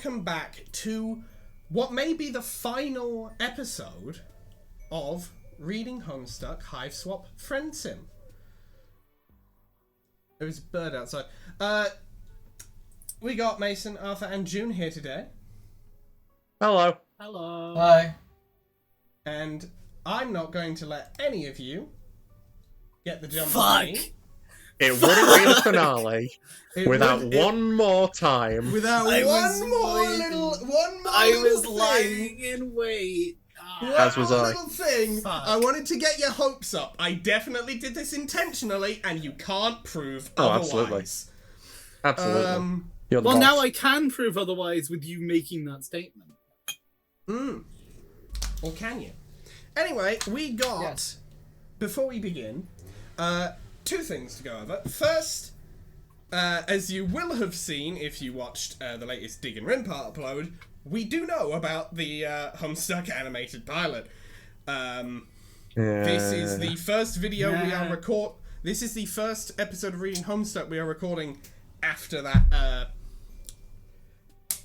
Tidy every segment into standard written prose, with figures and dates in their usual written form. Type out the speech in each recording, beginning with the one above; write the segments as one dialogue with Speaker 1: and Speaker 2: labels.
Speaker 1: welcome back to what may be the final episode of Reading Homestuck Hiveswap Friendsim. There's a bird outside. We got Mason, Arthur, and June here today.
Speaker 2: Hello.
Speaker 3: Hello.
Speaker 4: Hi.
Speaker 1: And I'm not going to let any of you get the jump
Speaker 3: Fuck.
Speaker 1: on me.
Speaker 2: It wouldn't be the finale without one more time.
Speaker 1: Without
Speaker 3: I
Speaker 1: one
Speaker 3: was
Speaker 1: more
Speaker 3: waiting.
Speaker 1: little
Speaker 3: I was
Speaker 1: thing.
Speaker 3: lying in wait.
Speaker 2: As was I.
Speaker 1: Little thing.
Speaker 3: Fuck.
Speaker 1: I wanted to get your hopes up. I definitely did this intentionally, and you can't prove
Speaker 2: Oh,
Speaker 1: otherwise.
Speaker 2: Absolutely. You're the
Speaker 3: Well,
Speaker 2: boss.
Speaker 3: now I can prove otherwise with you making that statement.
Speaker 1: Or can you? Anyway, we got, before we begin, two things to go over. First, as you will have seen if you watched the latest Dig and Rinpart upload, we do know about the Homestuck animated pilot. This is the first video we are This is the first episode of Reading Homestuck we are recording after that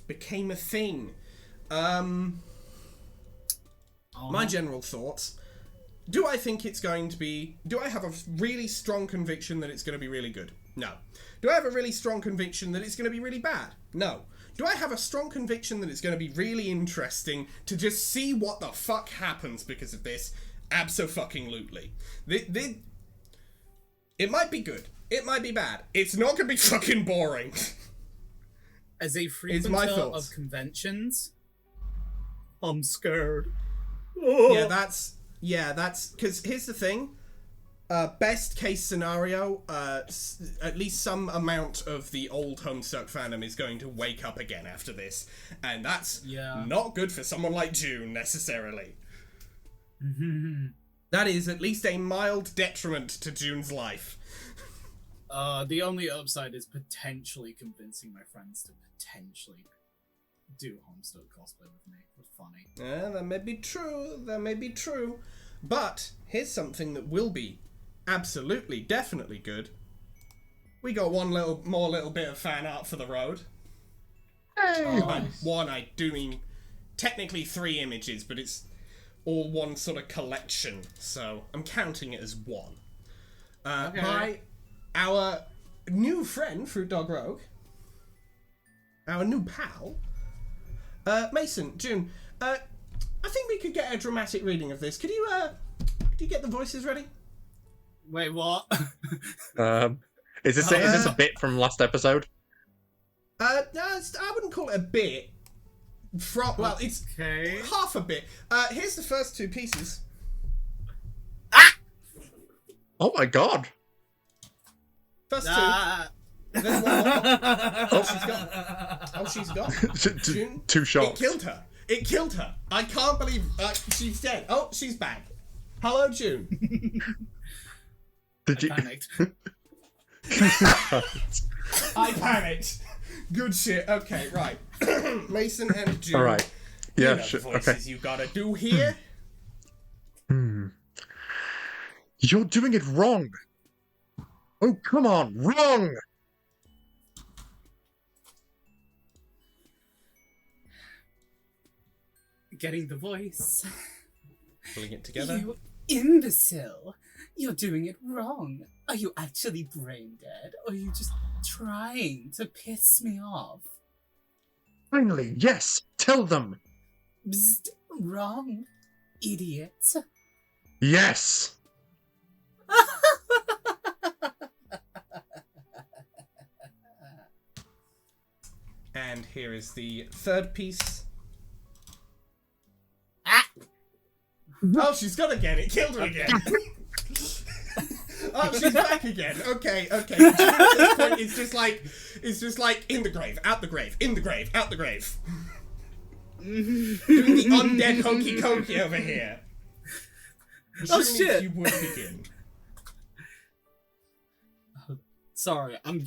Speaker 1: became a thing. My general thoughts. Do I think it's going to be... Do I have a really strong conviction that it's going to be really good? No. Do I have a really strong conviction that it's going to be really bad? No. Do I have a strong conviction that it's going to be really interesting to just see what the fuck happens because of this? Abso-fucking-lutely. It might be good. It might be bad. It's not going to be fucking boring.
Speaker 3: As a
Speaker 1: my
Speaker 3: frequenter
Speaker 1: thoughts.
Speaker 3: of conventions, I'm scared.
Speaker 1: Yeah, that's because here's the thing. Best case scenario, at least some amount of the old Homestuck fandom is going to wake up again after this, and that's not good for someone like June necessarily. That is at least a mild detriment to June's life.
Speaker 3: The only upside is potentially convincing my friends to potentially do Homestuck cosplay with me. It's funny.
Speaker 1: Yeah, that may be true. That may be true. But here's something that will be absolutely, definitely good. We got one little bit of fan art for the road.
Speaker 2: Hey!
Speaker 1: I do mean technically 3 images, but it's all one sort of collection, so I'm counting it as one. By our new friend, Fruit Dog Rogue. Our new pal. Mason, June, I think we could get a dramatic reading of this. Could you get the voices ready?
Speaker 3: Wait, what?
Speaker 2: Is this a bit from last episode?
Speaker 1: No, I wouldn't call it a bit. Well, it's half a bit. Here's the first 2 pieces.
Speaker 2: Oh my god!
Speaker 1: First 2. There's one more. Oh, she's gone. June,
Speaker 2: 2 shots.
Speaker 1: It killed her. I can't believe she's dead. Oh, she's back. Hello, June.
Speaker 2: Did you?
Speaker 3: Panicked.
Speaker 1: I panicked. Good shit. Okay, right. Mason and June.
Speaker 2: All right.
Speaker 1: You
Speaker 2: Yeah.
Speaker 1: know the
Speaker 2: Okay.
Speaker 1: voices you gotta do here.
Speaker 2: You're doing it wrong. Oh, come on, wrong.
Speaker 3: Getting the voice.
Speaker 1: Pulling it together.
Speaker 3: You imbecile! You're doing it wrong. Are you actually brain dead, or are you just trying to piss me off?
Speaker 2: Finally, yes. Tell them.
Speaker 3: Bzzt, wrong, idiot.
Speaker 2: Yes.
Speaker 1: And here is the third piece. Oh, she's gone again. It killed her again. Oh, she's back again. Okay. At this point, it's just like in the grave, out the grave, in the grave, out the grave. Doing the undead hokey cokey over here.
Speaker 3: Oh,
Speaker 1: June,
Speaker 3: shit.
Speaker 1: if you would begin.
Speaker 3: Sorry, I'm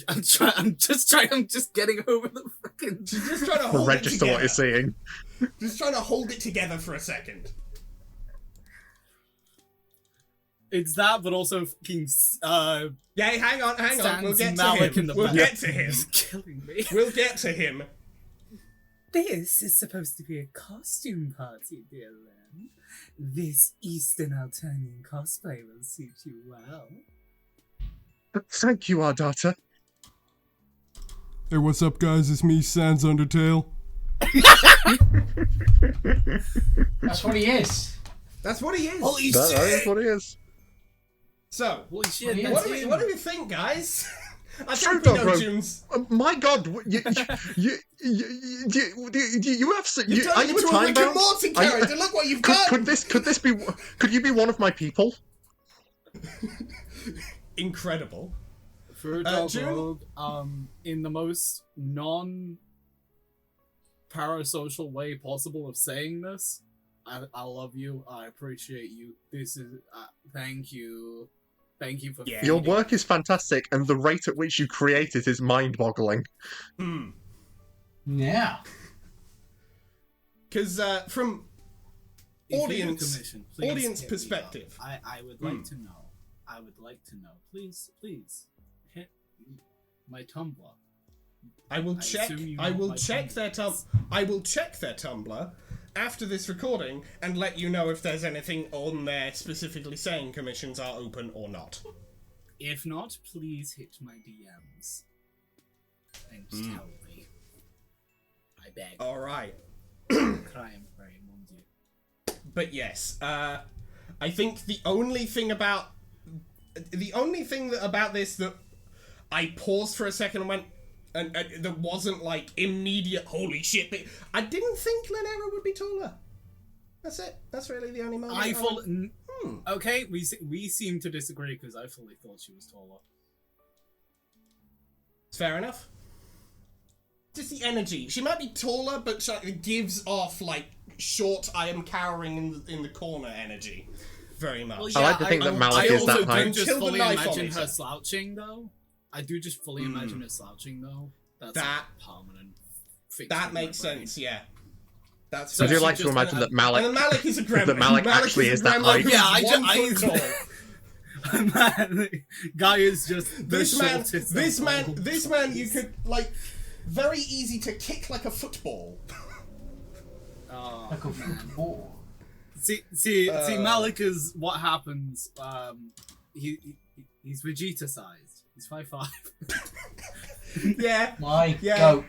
Speaker 3: just getting over the fucking.
Speaker 1: She's just trying to hold
Speaker 2: Register
Speaker 1: it
Speaker 2: what you're
Speaker 1: together.
Speaker 2: seeing.
Speaker 1: Just trying to hold it together for a second.
Speaker 3: It's that, but also fucking.
Speaker 1: Yeah, hang on. We'll get to
Speaker 3: Malik
Speaker 1: him.
Speaker 3: in the
Speaker 1: We'll
Speaker 3: back.
Speaker 1: get to him.
Speaker 3: He's killing me.
Speaker 1: We'll get to him.
Speaker 3: This is supposed to be a costume party, dear Ren. This Eastern Alternian cosplay will suit you well.
Speaker 2: Thank you, our daughter.
Speaker 1: Hey, what's up, guys? It's me, Sans Undertale.
Speaker 4: That's what he is.
Speaker 1: That's what he is.
Speaker 3: Holy
Speaker 2: That
Speaker 3: shit!
Speaker 2: is what it is.
Speaker 1: So,
Speaker 3: Holy shit!
Speaker 4: Yeah,
Speaker 1: what
Speaker 3: That's
Speaker 1: do
Speaker 3: him.
Speaker 1: you think, guys? I think
Speaker 2: True,
Speaker 1: we know
Speaker 2: bro.
Speaker 1: June's.
Speaker 2: My God, you have
Speaker 1: You've
Speaker 2: are
Speaker 1: turned
Speaker 2: you
Speaker 1: into
Speaker 2: a
Speaker 1: a
Speaker 2: time
Speaker 1: Rick and
Speaker 2: bound?
Speaker 1: Morty
Speaker 2: Are you-
Speaker 1: character. Look what you've done.
Speaker 2: Could you be one of my people?
Speaker 1: Incredible.
Speaker 3: For
Speaker 1: June?
Speaker 3: in the most non-parasocial way possible of saying this, I love you. I appreciate you. This is thank you. Thank you for
Speaker 1: Yeah.
Speaker 2: Your work is fantastic, and the rate at which you create it is mind-boggling.
Speaker 4: Yeah.
Speaker 1: Because from
Speaker 3: If you
Speaker 1: audience
Speaker 3: commission, please
Speaker 1: audience
Speaker 3: hit me
Speaker 1: perspective.
Speaker 3: up. I would like to know. I would like to know. Please hit my Tumblr.
Speaker 1: I will
Speaker 3: I
Speaker 1: check.
Speaker 3: assume you
Speaker 1: I
Speaker 3: want
Speaker 1: will
Speaker 3: my
Speaker 1: check their
Speaker 3: Tumblr.
Speaker 1: I will check their Tumblr after this recording and let you know if there's anything on there specifically saying commissions are open or not.
Speaker 3: If not, please hit my DMs and tell me. I beg.
Speaker 1: All right.
Speaker 3: Cry and pray, mon Dieu.
Speaker 1: But yes, I think the only thing about this that I paused for a second and went, and that wasn't like immediate holy shit. But I didn't think Linera would be taller. That's it. That's really the only moment.
Speaker 3: Okay, we seem to disagree because I fully thought she was taller.
Speaker 1: It's fair enough. Just the energy. She might be taller, but she gives off like short. I am cowering in the corner energy. Very much.
Speaker 3: Well,
Speaker 2: I like to think that Malik is that
Speaker 3: I
Speaker 2: height.
Speaker 3: do just
Speaker 1: Until the
Speaker 3: fully
Speaker 1: knife on
Speaker 3: imagine
Speaker 1: it.
Speaker 3: her slouching, though. I do just fully imagine her slouching, though. That's
Speaker 1: That-
Speaker 3: a permanent fix
Speaker 1: That
Speaker 3: in my
Speaker 1: makes
Speaker 3: brain.
Speaker 1: sense. Yeah. That's.
Speaker 3: So
Speaker 2: I do
Speaker 3: she
Speaker 2: like to
Speaker 3: just-
Speaker 2: imagine that
Speaker 1: And
Speaker 2: Malik.
Speaker 1: then Malik is a gremlin.
Speaker 2: That Malik actually is that height.
Speaker 3: Yeah, I
Speaker 1: One foot tall.
Speaker 3: Man, guy is just the
Speaker 1: This man,
Speaker 3: shortest
Speaker 1: this
Speaker 3: of
Speaker 1: man,
Speaker 3: all.
Speaker 1: this man, you could like very easy to kick like a football.
Speaker 3: Oh,
Speaker 4: Like a
Speaker 3: man.
Speaker 4: football.
Speaker 3: See, Malik is what happens. He's Vegeta sized. He's 5'5".
Speaker 1: Yeah,
Speaker 4: My
Speaker 1: Yeah.
Speaker 4: goat.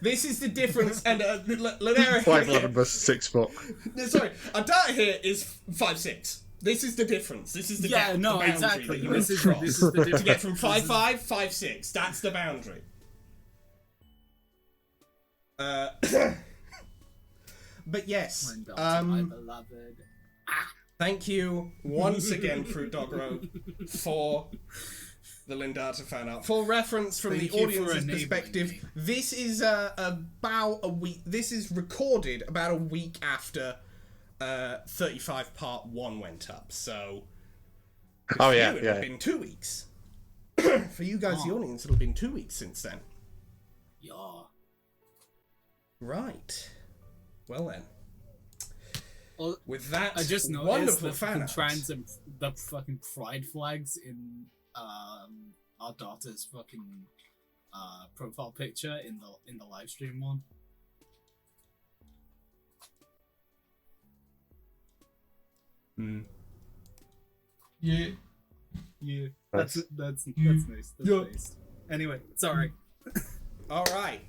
Speaker 1: this is the difference. And Linera
Speaker 2: 5'11" versus 6 foot.
Speaker 1: No, sorry, Adata here is 5'6". This is the difference. This is the
Speaker 3: Yeah,
Speaker 1: gap,
Speaker 3: no,
Speaker 1: the boundary
Speaker 3: exactly.
Speaker 1: that you
Speaker 3: This
Speaker 1: must
Speaker 3: is
Speaker 1: cross.
Speaker 3: the
Speaker 1: To
Speaker 3: difference.
Speaker 1: get from 5'5", 5'6". That's the boundary. But yes,
Speaker 3: My beloved.
Speaker 1: thank you once again, Fruit Dog Road, for the Lindata fan art. For reference from
Speaker 3: Thank
Speaker 1: the
Speaker 3: you for
Speaker 1: audience's
Speaker 3: enabling
Speaker 1: perspective,
Speaker 3: me.
Speaker 1: this is about a week. This is recorded about a week after 35 Part 1 went up. So,
Speaker 2: Oh
Speaker 1: for
Speaker 2: yeah,
Speaker 1: you, it'll have
Speaker 2: yeah.
Speaker 1: been 2 weeks. For you guys, the audience, it'll have been 2 weeks since then.
Speaker 3: Yeah.
Speaker 1: Right. Well then.
Speaker 3: Well,
Speaker 1: With that
Speaker 3: I just noticed
Speaker 1: wonderful
Speaker 3: the
Speaker 1: fan
Speaker 3: fucking
Speaker 1: art.
Speaker 3: the fucking pride flags in our daughter's fucking profile picture in the live stream one.
Speaker 4: Yeah.
Speaker 3: Yeah,
Speaker 2: That's-
Speaker 3: that's nice. That's
Speaker 4: Yeah.
Speaker 3: nice. Anyway, sorry.
Speaker 1: All right.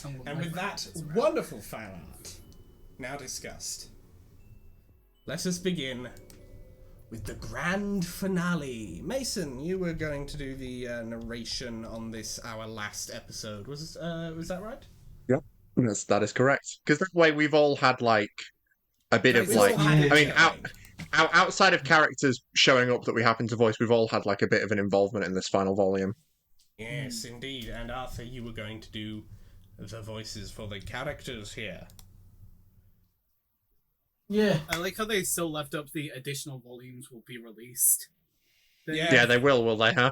Speaker 1: And with that wonderful fan art now discussed, let us begin with the grand finale. Mason, you were going to do the narration on this, our last episode. Was that right?
Speaker 2: Yes, that is correct. Because that way we've all had like a bit of
Speaker 1: We've
Speaker 2: like.
Speaker 1: all had
Speaker 2: I mean,
Speaker 1: it,
Speaker 2: outside of characters showing up that we happen to voice, we've all had like a bit of an involvement in this final volume.
Speaker 1: Yes, indeed. And Arthur, you were going to do the voices for the characters here.
Speaker 4: Yeah.
Speaker 3: I like how they still left up the additional volumes will be released.
Speaker 1: Yeah.
Speaker 2: Yeah, they will they? Huh?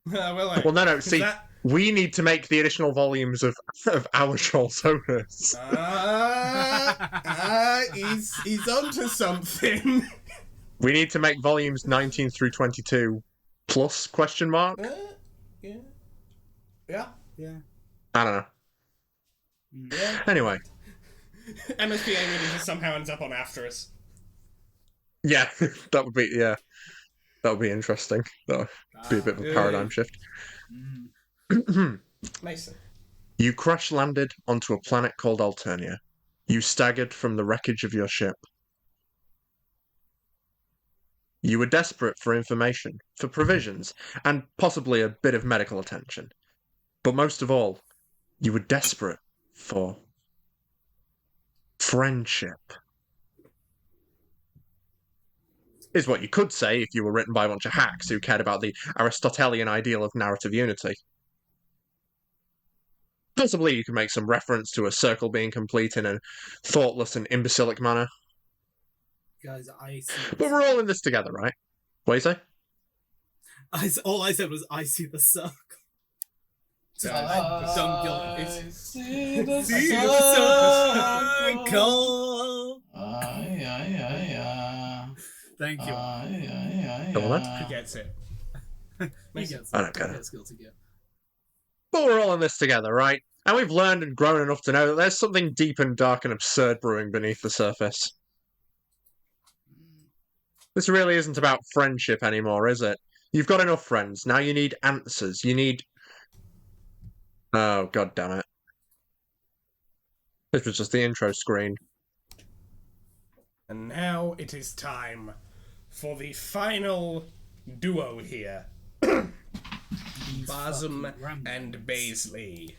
Speaker 1: Well,
Speaker 2: Well, no.
Speaker 1: 'cause
Speaker 2: See,
Speaker 1: that-
Speaker 2: we need to make the additional volumes of our troll sonus.
Speaker 1: He's onto something.
Speaker 2: We need to make volumes 19 through 22 plus question mark.
Speaker 1: Yeah. Yeah.
Speaker 3: Yeah.
Speaker 2: I don't know.
Speaker 4: Yeah.
Speaker 2: Anyway,
Speaker 1: MSP Alien just somehow ends up on after us.
Speaker 2: yeah, that would be interesting. That would be a bit of a paradigm shift.
Speaker 1: Mason.
Speaker 2: You crash landed onto a planet called Alternia. You staggered from the wreckage of your ship. You were desperate for information, for provisions, and possibly a bit of medical attention. But most of all, you were desperate for friendship. Is what you could say if you were written by a bunch of hacks who cared about the Aristotelian ideal of narrative unity. Possibly you could make some reference to a circle being complete in a thoughtless and imbecilic manner.
Speaker 3: Guys, I see.
Speaker 2: But we're all in this together, right? What do you say?
Speaker 3: All I said was, I see the circle.
Speaker 4: I see the
Speaker 3: See the circle. Thank you.
Speaker 2: Come on, then.
Speaker 1: Who gets it?
Speaker 3: He gets
Speaker 2: I don't get it.
Speaker 3: That's skill to get.
Speaker 2: But we're all in this together, right? And we've learned and grown enough to know that there's something deep and dark and absurd brewing beneath the surface. This really isn't about friendship anymore, is it? You've got enough friends. Now you need answers. You need... Oh, god damn it. This was just the intro screen.
Speaker 1: And now it is time for the final duo here. Basm and Baisley.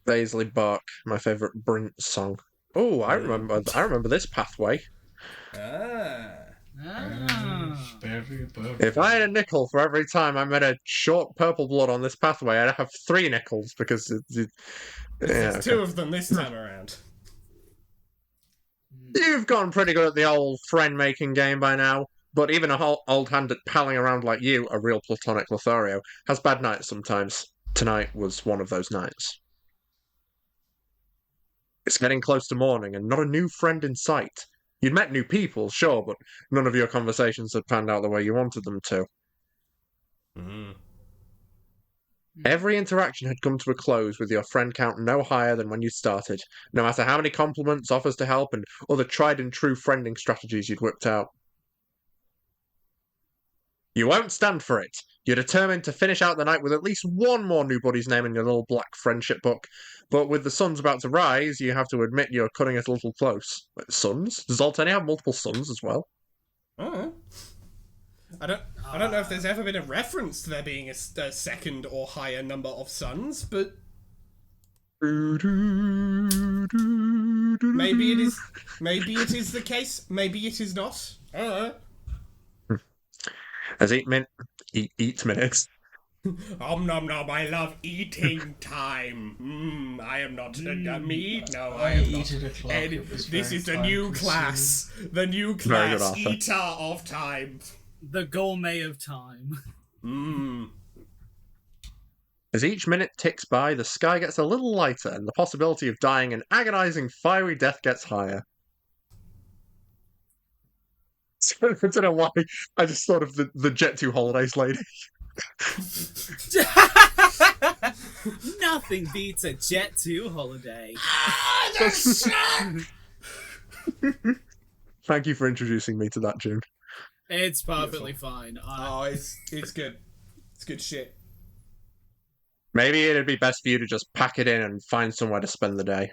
Speaker 2: Baisley Bark, my favourite Brint song. Oh, I remember this pathway. If I had a nickel for every time I met a short purple blood on this pathway, I'd have 3 nickels because
Speaker 1: There's 2 of them this time around.
Speaker 2: You've gotten pretty good at the old friend-making game by now, but even a old hand at palling around like you, a real platonic Lothario, has bad nights sometimes. Tonight was one of those nights. It's getting close to morning and not a new friend in sight. You'd met new people, sure, but none of your conversations had panned out the way you wanted them to. Every interaction had come to a close with your friend count no higher than when you started, no matter how many compliments, offers to help, and other tried-and-true friending strategies you'd whipped out. You won't stand for it. You're determined to finish out the night with at least one more new buddy's name in your little black friendship book, but with the sun's about to rise, you have to admit you're cutting it a little close. Suns? Does Altenia have multiple suns as well?
Speaker 1: I don't know if there's ever been a reference to there being a second or higher number of suns, but maybe it is. Maybe it is the case. Maybe it is not. I don't know.
Speaker 2: As eat minutes.
Speaker 1: Om nom nom, I love eating time. I am not meat. No, I am not. This is the new class. The new class, eater of time.
Speaker 3: The gourmet of time.
Speaker 2: As each minute ticks by, the sky gets a little lighter and the possibility of dying an agonizing, fiery death gets higher. I don't know why, I just thought of the Jet 2 Holidays lady.
Speaker 3: Nothing beats a Jet 2 holiday.
Speaker 2: Thank you for introducing me to that tune.
Speaker 3: It's perfectly fine.
Speaker 1: It's good. It's good shit.
Speaker 2: Maybe it'd be best for you to just pack it in and find somewhere to spend the day.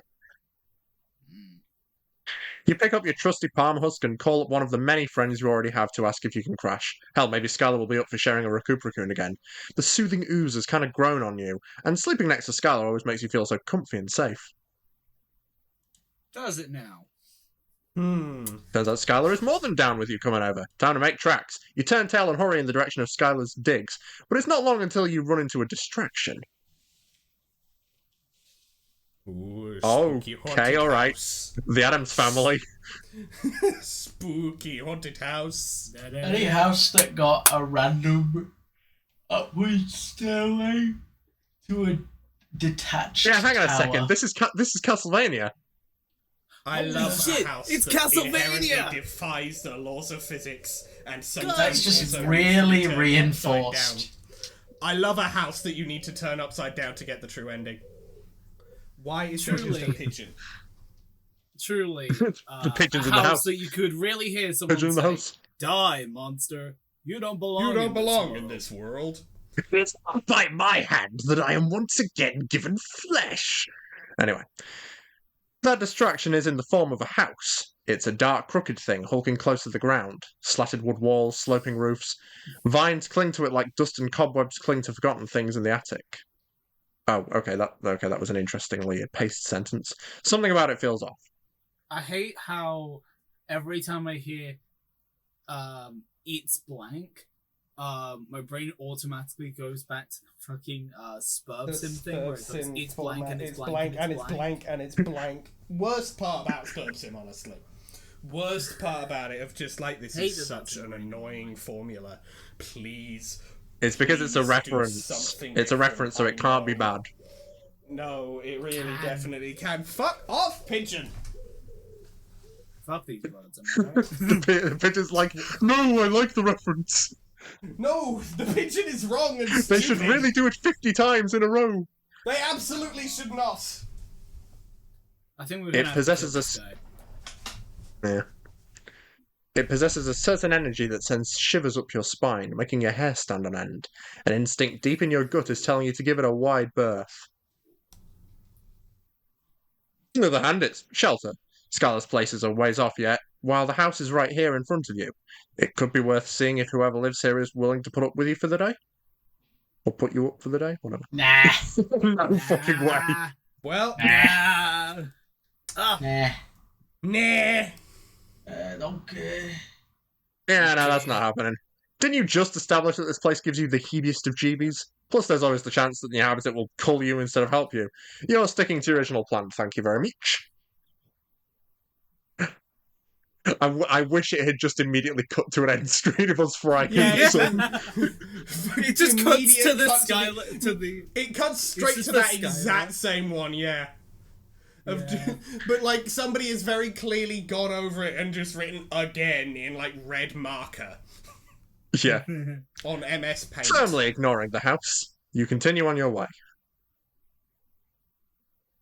Speaker 2: You pick up your trusty palm husk and call up one of the many friends you already have to ask if you can crash. Hell, maybe Skylar will be up for sharing a Recuperacune again. The soothing ooze has kind of grown on you, and sleeping next to Skylar always makes you feel so comfy and safe.
Speaker 3: Does it now?
Speaker 2: Turns out Skylar is more than down with you coming over. Time to make tracks. You turn tail and hurry in the direction of Skylar's digs, but it's not long until you run into a distraction.
Speaker 1: Ooh,
Speaker 2: okay, alright. The Addams Family.
Speaker 1: Spooky haunted house.
Speaker 4: Any house that got a random upward stairway to a detached
Speaker 2: hang on a
Speaker 4: tower.
Speaker 2: second. This is Castlevania.
Speaker 1: I love
Speaker 3: shit,
Speaker 1: a house
Speaker 3: it's
Speaker 1: that
Speaker 3: Castlevania!
Speaker 1: inherently defies the laws of physics and sometimes
Speaker 4: That's just
Speaker 1: also
Speaker 4: really
Speaker 1: turn upside
Speaker 4: reinforced.
Speaker 1: down. I love a house that you need to turn upside down to get the true ending. Why is there just a
Speaker 3: Truly.
Speaker 1: pigeon?
Speaker 3: Truly,
Speaker 2: The pigeons
Speaker 3: a
Speaker 2: in the
Speaker 3: house
Speaker 2: house.
Speaker 3: that you could really hear someone
Speaker 2: Pigeon in the
Speaker 3: say,
Speaker 2: house.
Speaker 3: "Die, monster! You don't belong.
Speaker 1: You don't belong
Speaker 3: world."
Speaker 1: in this world.
Speaker 2: It's by my hand that I am once again given flesh. Anyway, that distraction is in the form of a house. It's a dark, crooked thing hulking close to the ground. Slatted wood walls, sloping roofs. Vines cling to it like dust and cobwebs cling to forgotten things in the attic. Oh, okay, that was an interestingly paced sentence. Something about it feels off.
Speaker 3: I hate how every time I hear "it's blank," my brain automatically goes back to the fucking Spursim thing where it goes, "It's blank and it's blank and it's blank
Speaker 1: and it's blank." Worst part about Spursim, honestly. Worst part about it of just like this is such an annoying formula. Please.
Speaker 2: It's because it's a
Speaker 1: Please do
Speaker 2: reference.
Speaker 1: something
Speaker 2: It's a
Speaker 1: different.
Speaker 2: reference, so
Speaker 1: I
Speaker 2: it can't be
Speaker 1: know.
Speaker 2: bad.
Speaker 1: No, it really definitely can. Fuck off, pigeon!
Speaker 3: Fuck these words, am I right?
Speaker 2: The pigeon's like, no, I like the reference.
Speaker 1: No, the pigeon is wrong and stupid.
Speaker 2: They should really do it 50 times in a row.
Speaker 1: They absolutely should not.
Speaker 3: I think we're
Speaker 2: It
Speaker 3: gonna have
Speaker 2: possesses
Speaker 3: to kill this guy.
Speaker 2: Yeah. It possesses a certain energy that sends shivers up your spine, making your hair stand on end. An instinct deep in your gut is telling you to give it a wide berth. On the other hand, it's shelter. Skylar's place is a ways off yet, while the house is right here in front of you. It could be worth seeing if whoever lives here is willing to put up with you for the day. Or put you up for the day, whatever.
Speaker 4: Nah.
Speaker 2: No fucking way.
Speaker 1: Well,
Speaker 3: Nah.
Speaker 4: Nah.
Speaker 1: nah.
Speaker 4: Okay.
Speaker 2: Yeah, no, that's not happening. Didn't you just establish that this place gives you the heaviest of jeebies? Plus, there's always the chance that the inhabitant will cull you instead of help you. You're sticking to your original plan, thank you very much. I wish it had just immediately cut to an end screen of us frying
Speaker 1: Yeah,
Speaker 2: some.
Speaker 3: It just cuts
Speaker 1: Immediate
Speaker 3: to the
Speaker 1: cut
Speaker 3: sky.
Speaker 1: the-
Speaker 3: To the.
Speaker 1: It cuts straight
Speaker 3: just
Speaker 1: to
Speaker 3: the
Speaker 1: that
Speaker 3: sky,
Speaker 1: exact
Speaker 3: right?
Speaker 1: same one, yeah.
Speaker 3: Yeah.
Speaker 1: But like somebody has very clearly gone over it and just written again in like red marker
Speaker 2: Yeah.
Speaker 1: on MS Paint.
Speaker 2: Firmly ignoring the house, you continue on your way.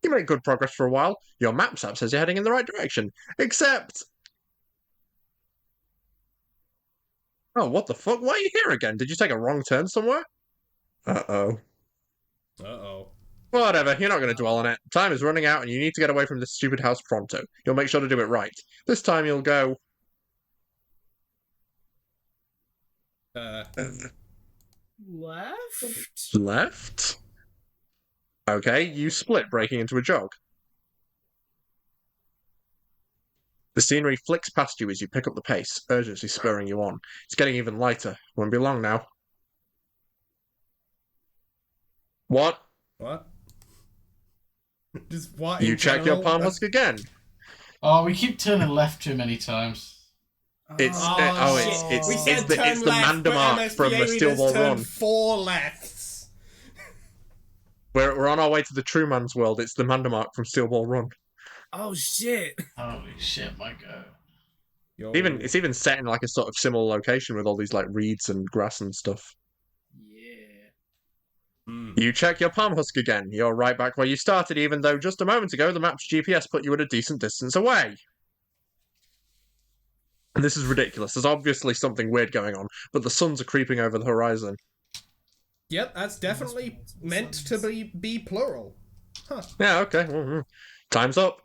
Speaker 2: You make good progress for a while. Your maps app says you're heading in the right direction. Except... Oh, what the fuck? Why are you here again? Did you take a wrong turn somewhere? Uh-oh.
Speaker 1: Uh-oh.
Speaker 2: Whatever, you're not going to dwell on it. Time is running out and you need to get away from this stupid house pronto. You'll make sure to do it right. This time you'll go...
Speaker 3: Left?
Speaker 2: Left? Okay, you split, breaking into a jog. The scenery flicks past you as you pick up the pace, urgency spurring you on. It's getting even lighter. Won't be long now. What?
Speaker 1: What? Just what?
Speaker 2: You
Speaker 1: in
Speaker 2: check your
Speaker 1: general?
Speaker 2: palm husk again.
Speaker 4: Oh, we keep turning left too many times.
Speaker 2: It's
Speaker 1: shit. We said
Speaker 2: the
Speaker 1: turn left, but
Speaker 2: Mandamark
Speaker 1: MSPA
Speaker 2: from
Speaker 1: made us
Speaker 2: Steel Ball
Speaker 1: turn
Speaker 2: Run.
Speaker 1: 4 lefts.
Speaker 2: We're on our way to the True Man's world. It's the Mandamark from Steel Ball Run.
Speaker 3: Oh shit!
Speaker 4: Holy shit, my god.
Speaker 2: It's even set in like a sort of similar location with all these like reeds and grass and stuff.
Speaker 3: Yeah.
Speaker 2: You check your palm husk again. You're right back where you started, even though just a moment ago the map's GPS put you at a decent distance away. And this is ridiculous. There's obviously something weird going on, but the suns are creeping over the horizon.
Speaker 1: Yep, that's definitely meant to be plural. Huh.
Speaker 2: Yeah, okay. Time's up.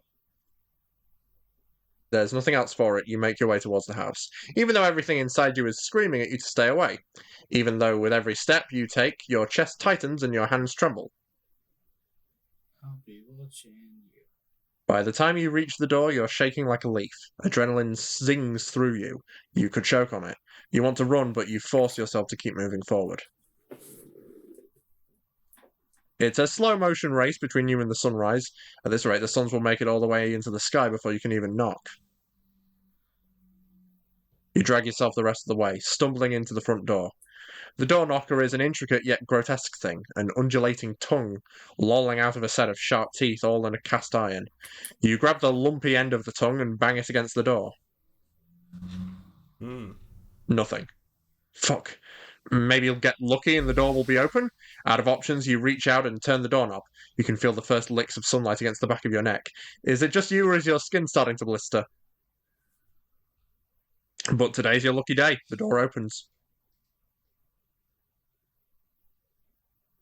Speaker 2: There's nothing else for it. You make your way towards the house, even though everything inside you is screaming at you to stay away. Even though with every step you take, your chest tightens and your hands tremble.
Speaker 3: I'll be watching you.
Speaker 2: By the time you reach the door, you're shaking like a leaf. Adrenaline zings through you. You could choke on it. You want to run, but you force yourself to keep moving forward. It's a slow-motion race between you and the sunrise. At this rate, the suns will make it all the way into the sky before you can even knock. You drag yourself the rest of the way, stumbling into the front door. The door knocker is an intricate yet grotesque thing, an undulating tongue lolling out of a set of sharp teeth all in a cast iron. You grab the lumpy end of the tongue and bang it against the door. Nothing. Fuck. Maybe you'll get lucky and the door will be open. Out of options, you reach out and turn the doorknob. You can feel the first licks of sunlight against the back of your neck. Is it just you or is your skin starting to blister? But today's your lucky day. The door opens.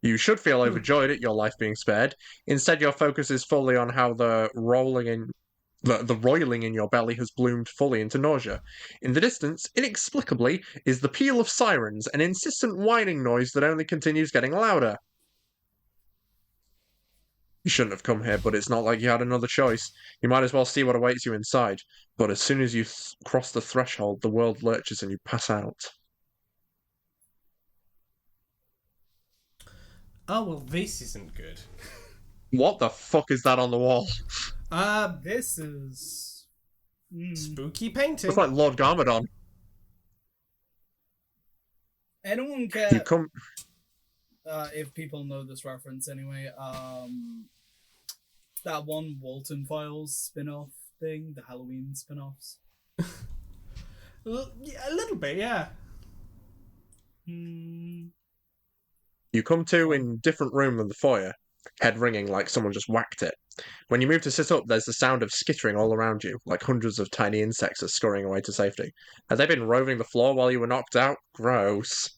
Speaker 2: You should feel overjoyed at your life being spared. Instead, your focus is fully on how the roiling in your belly has bloomed fully into nausea. In the distance, inexplicably, is the peal of sirens, an insistent whining noise that only continues getting louder. You shouldn't have come here, but it's not like you had another choice. You might as well see what awaits you inside. But as soon as you cross the threshold, the world lurches and you pass out.
Speaker 1: Oh, well, this isn't good.
Speaker 2: What the fuck is that on the wall?
Speaker 3: This is...
Speaker 1: Spooky painting.
Speaker 2: It's like Lord Garmadon.
Speaker 3: Anyone care
Speaker 2: You come...
Speaker 3: if people know this reference anyway, that one Walton Files spin-off thing, the Halloween spin-offs?
Speaker 1: A little bit, yeah.
Speaker 2: You come to in different room than the foyer, head ringing like someone just whacked it. When you move to sit up, there's the sound of skittering all around you, like hundreds of tiny insects are scurrying away to safety. Have they been roving the floor while you were knocked out? Gross.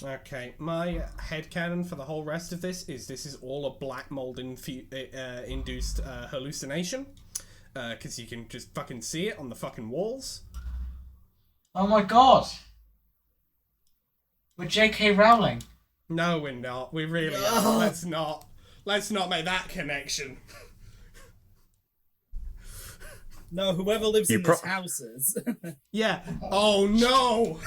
Speaker 1: Okay, my headcanon for the whole rest of this is all a black mold induced hallucination. Because you can just fucking see it on the fucking walls.
Speaker 4: Oh my god! We're J.K. Rowling.
Speaker 1: No, we're not. We really are. Let's not make that connection.
Speaker 3: No, whoever lives in this house is.
Speaker 1: Yeah. Oh no!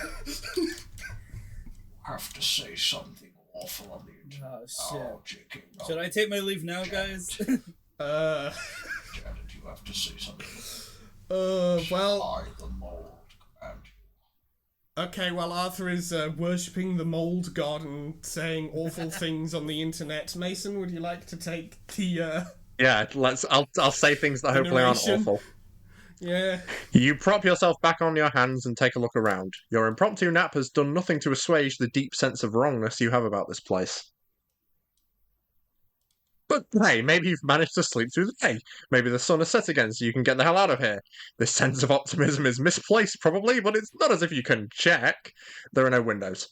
Speaker 4: I have to say something awful on the internet.
Speaker 3: Oh shit.
Speaker 4: J.K. Rowling.
Speaker 3: Should I take my leave now, guys?
Speaker 4: Janet, you have to say something.
Speaker 1: Well...
Speaker 4: I, the mold, command you.
Speaker 1: Okay, well, Arthur is worshipping the mold god and saying awful things on the internet. Mason, would you like to take the,
Speaker 2: Yeah, I'll say things that hopefully aren't awful.
Speaker 1: Yeah.
Speaker 2: You prop yourself back on your hands and take a look around. Your impromptu nap has done nothing to assuage the deep sense of wrongness you have about this place. But hey, maybe you've managed to sleep through the day. Maybe the sun has set again so you can get the hell out of here. This sense of optimism is misplaced, probably, but it's not as if you can check. There are no windows.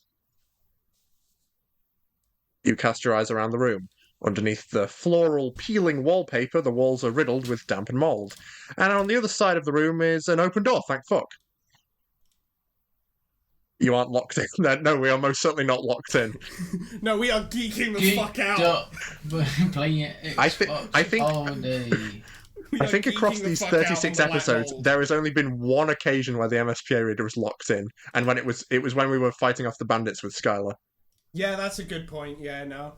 Speaker 2: You cast your eyes around the room. Underneath the floral, peeling wallpaper, the walls are riddled with damp and mould. And on the other side of the room is an open door, thank fuck. You aren't locked in. No, we are most certainly not locked in.
Speaker 1: No, we are geeking the fuck out.
Speaker 4: Playing Xbox
Speaker 2: I think
Speaker 4: all day.
Speaker 2: I think across these 36 episodes, there has only been one occasion where the MSPA reader was locked in, and when it was when we were fighting off the bandits with Skylar.
Speaker 1: Yeah, that's a good point. Yeah, no.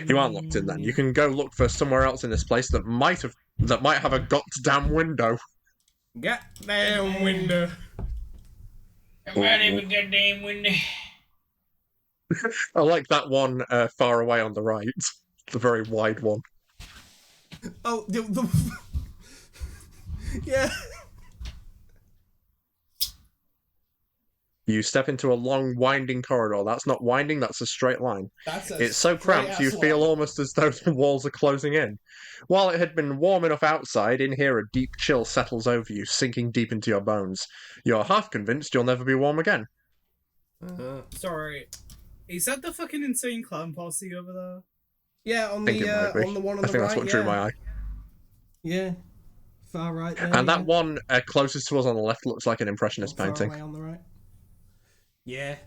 Speaker 2: You aren't locked in then. You can go look for somewhere else in this place that might have a goddamn window.
Speaker 1: Goddamn window.
Speaker 4: Everybody with goddamn window.
Speaker 2: I like that one far away on the right. The very wide one.
Speaker 1: Oh, yeah.
Speaker 2: You step into a long, winding corridor. That's not winding, that's a straight line. It's so cramped you feel almost as though the walls are closing in. While it had been warm enough outside, in here a deep chill settles over you, sinking deep into your bones. You're half convinced you'll never be warm again.
Speaker 3: Sorry. Is that the fucking insane clown posse over there?
Speaker 1: Yeah, on the one on the right.
Speaker 2: I think that's what drew my eye.
Speaker 1: Yeah. Far right there.
Speaker 2: And that one closest to us on the left looks like an impressionist painting.
Speaker 1: Far away on the right. Yeah.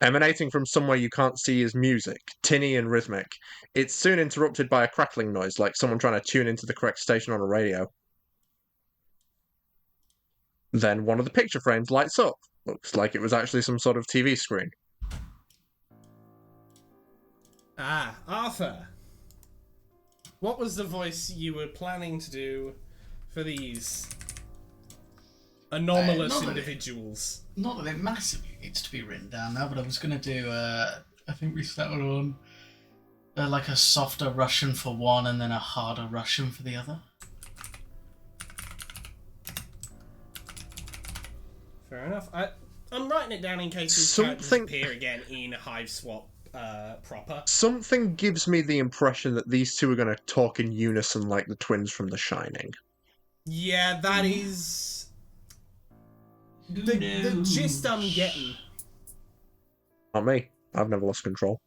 Speaker 2: Emanating from somewhere you can't see is music, tinny and rhythmic. It's soon interrupted by a crackling noise, like someone trying to tune into the correct station on a radio. Then one of the picture frames lights up. Looks like it was actually some sort of TV screen.
Speaker 1: Ah, Arthur. What was the voice you were planning to do for these anomalous individuals?
Speaker 4: Not that it massively needs to be written down now, but I was going to do, I think we settled on like a softer Russian for one and then a harder Russian for the other.
Speaker 1: Fair enough. I'm writing it down in case these characters appear again in Hiveswap proper.
Speaker 2: Something gives me the impression that these two are going to talk in unison like the twins from The Shining.
Speaker 1: Yeah, that is the gist I'm getting.
Speaker 2: Not me. I've never lost control.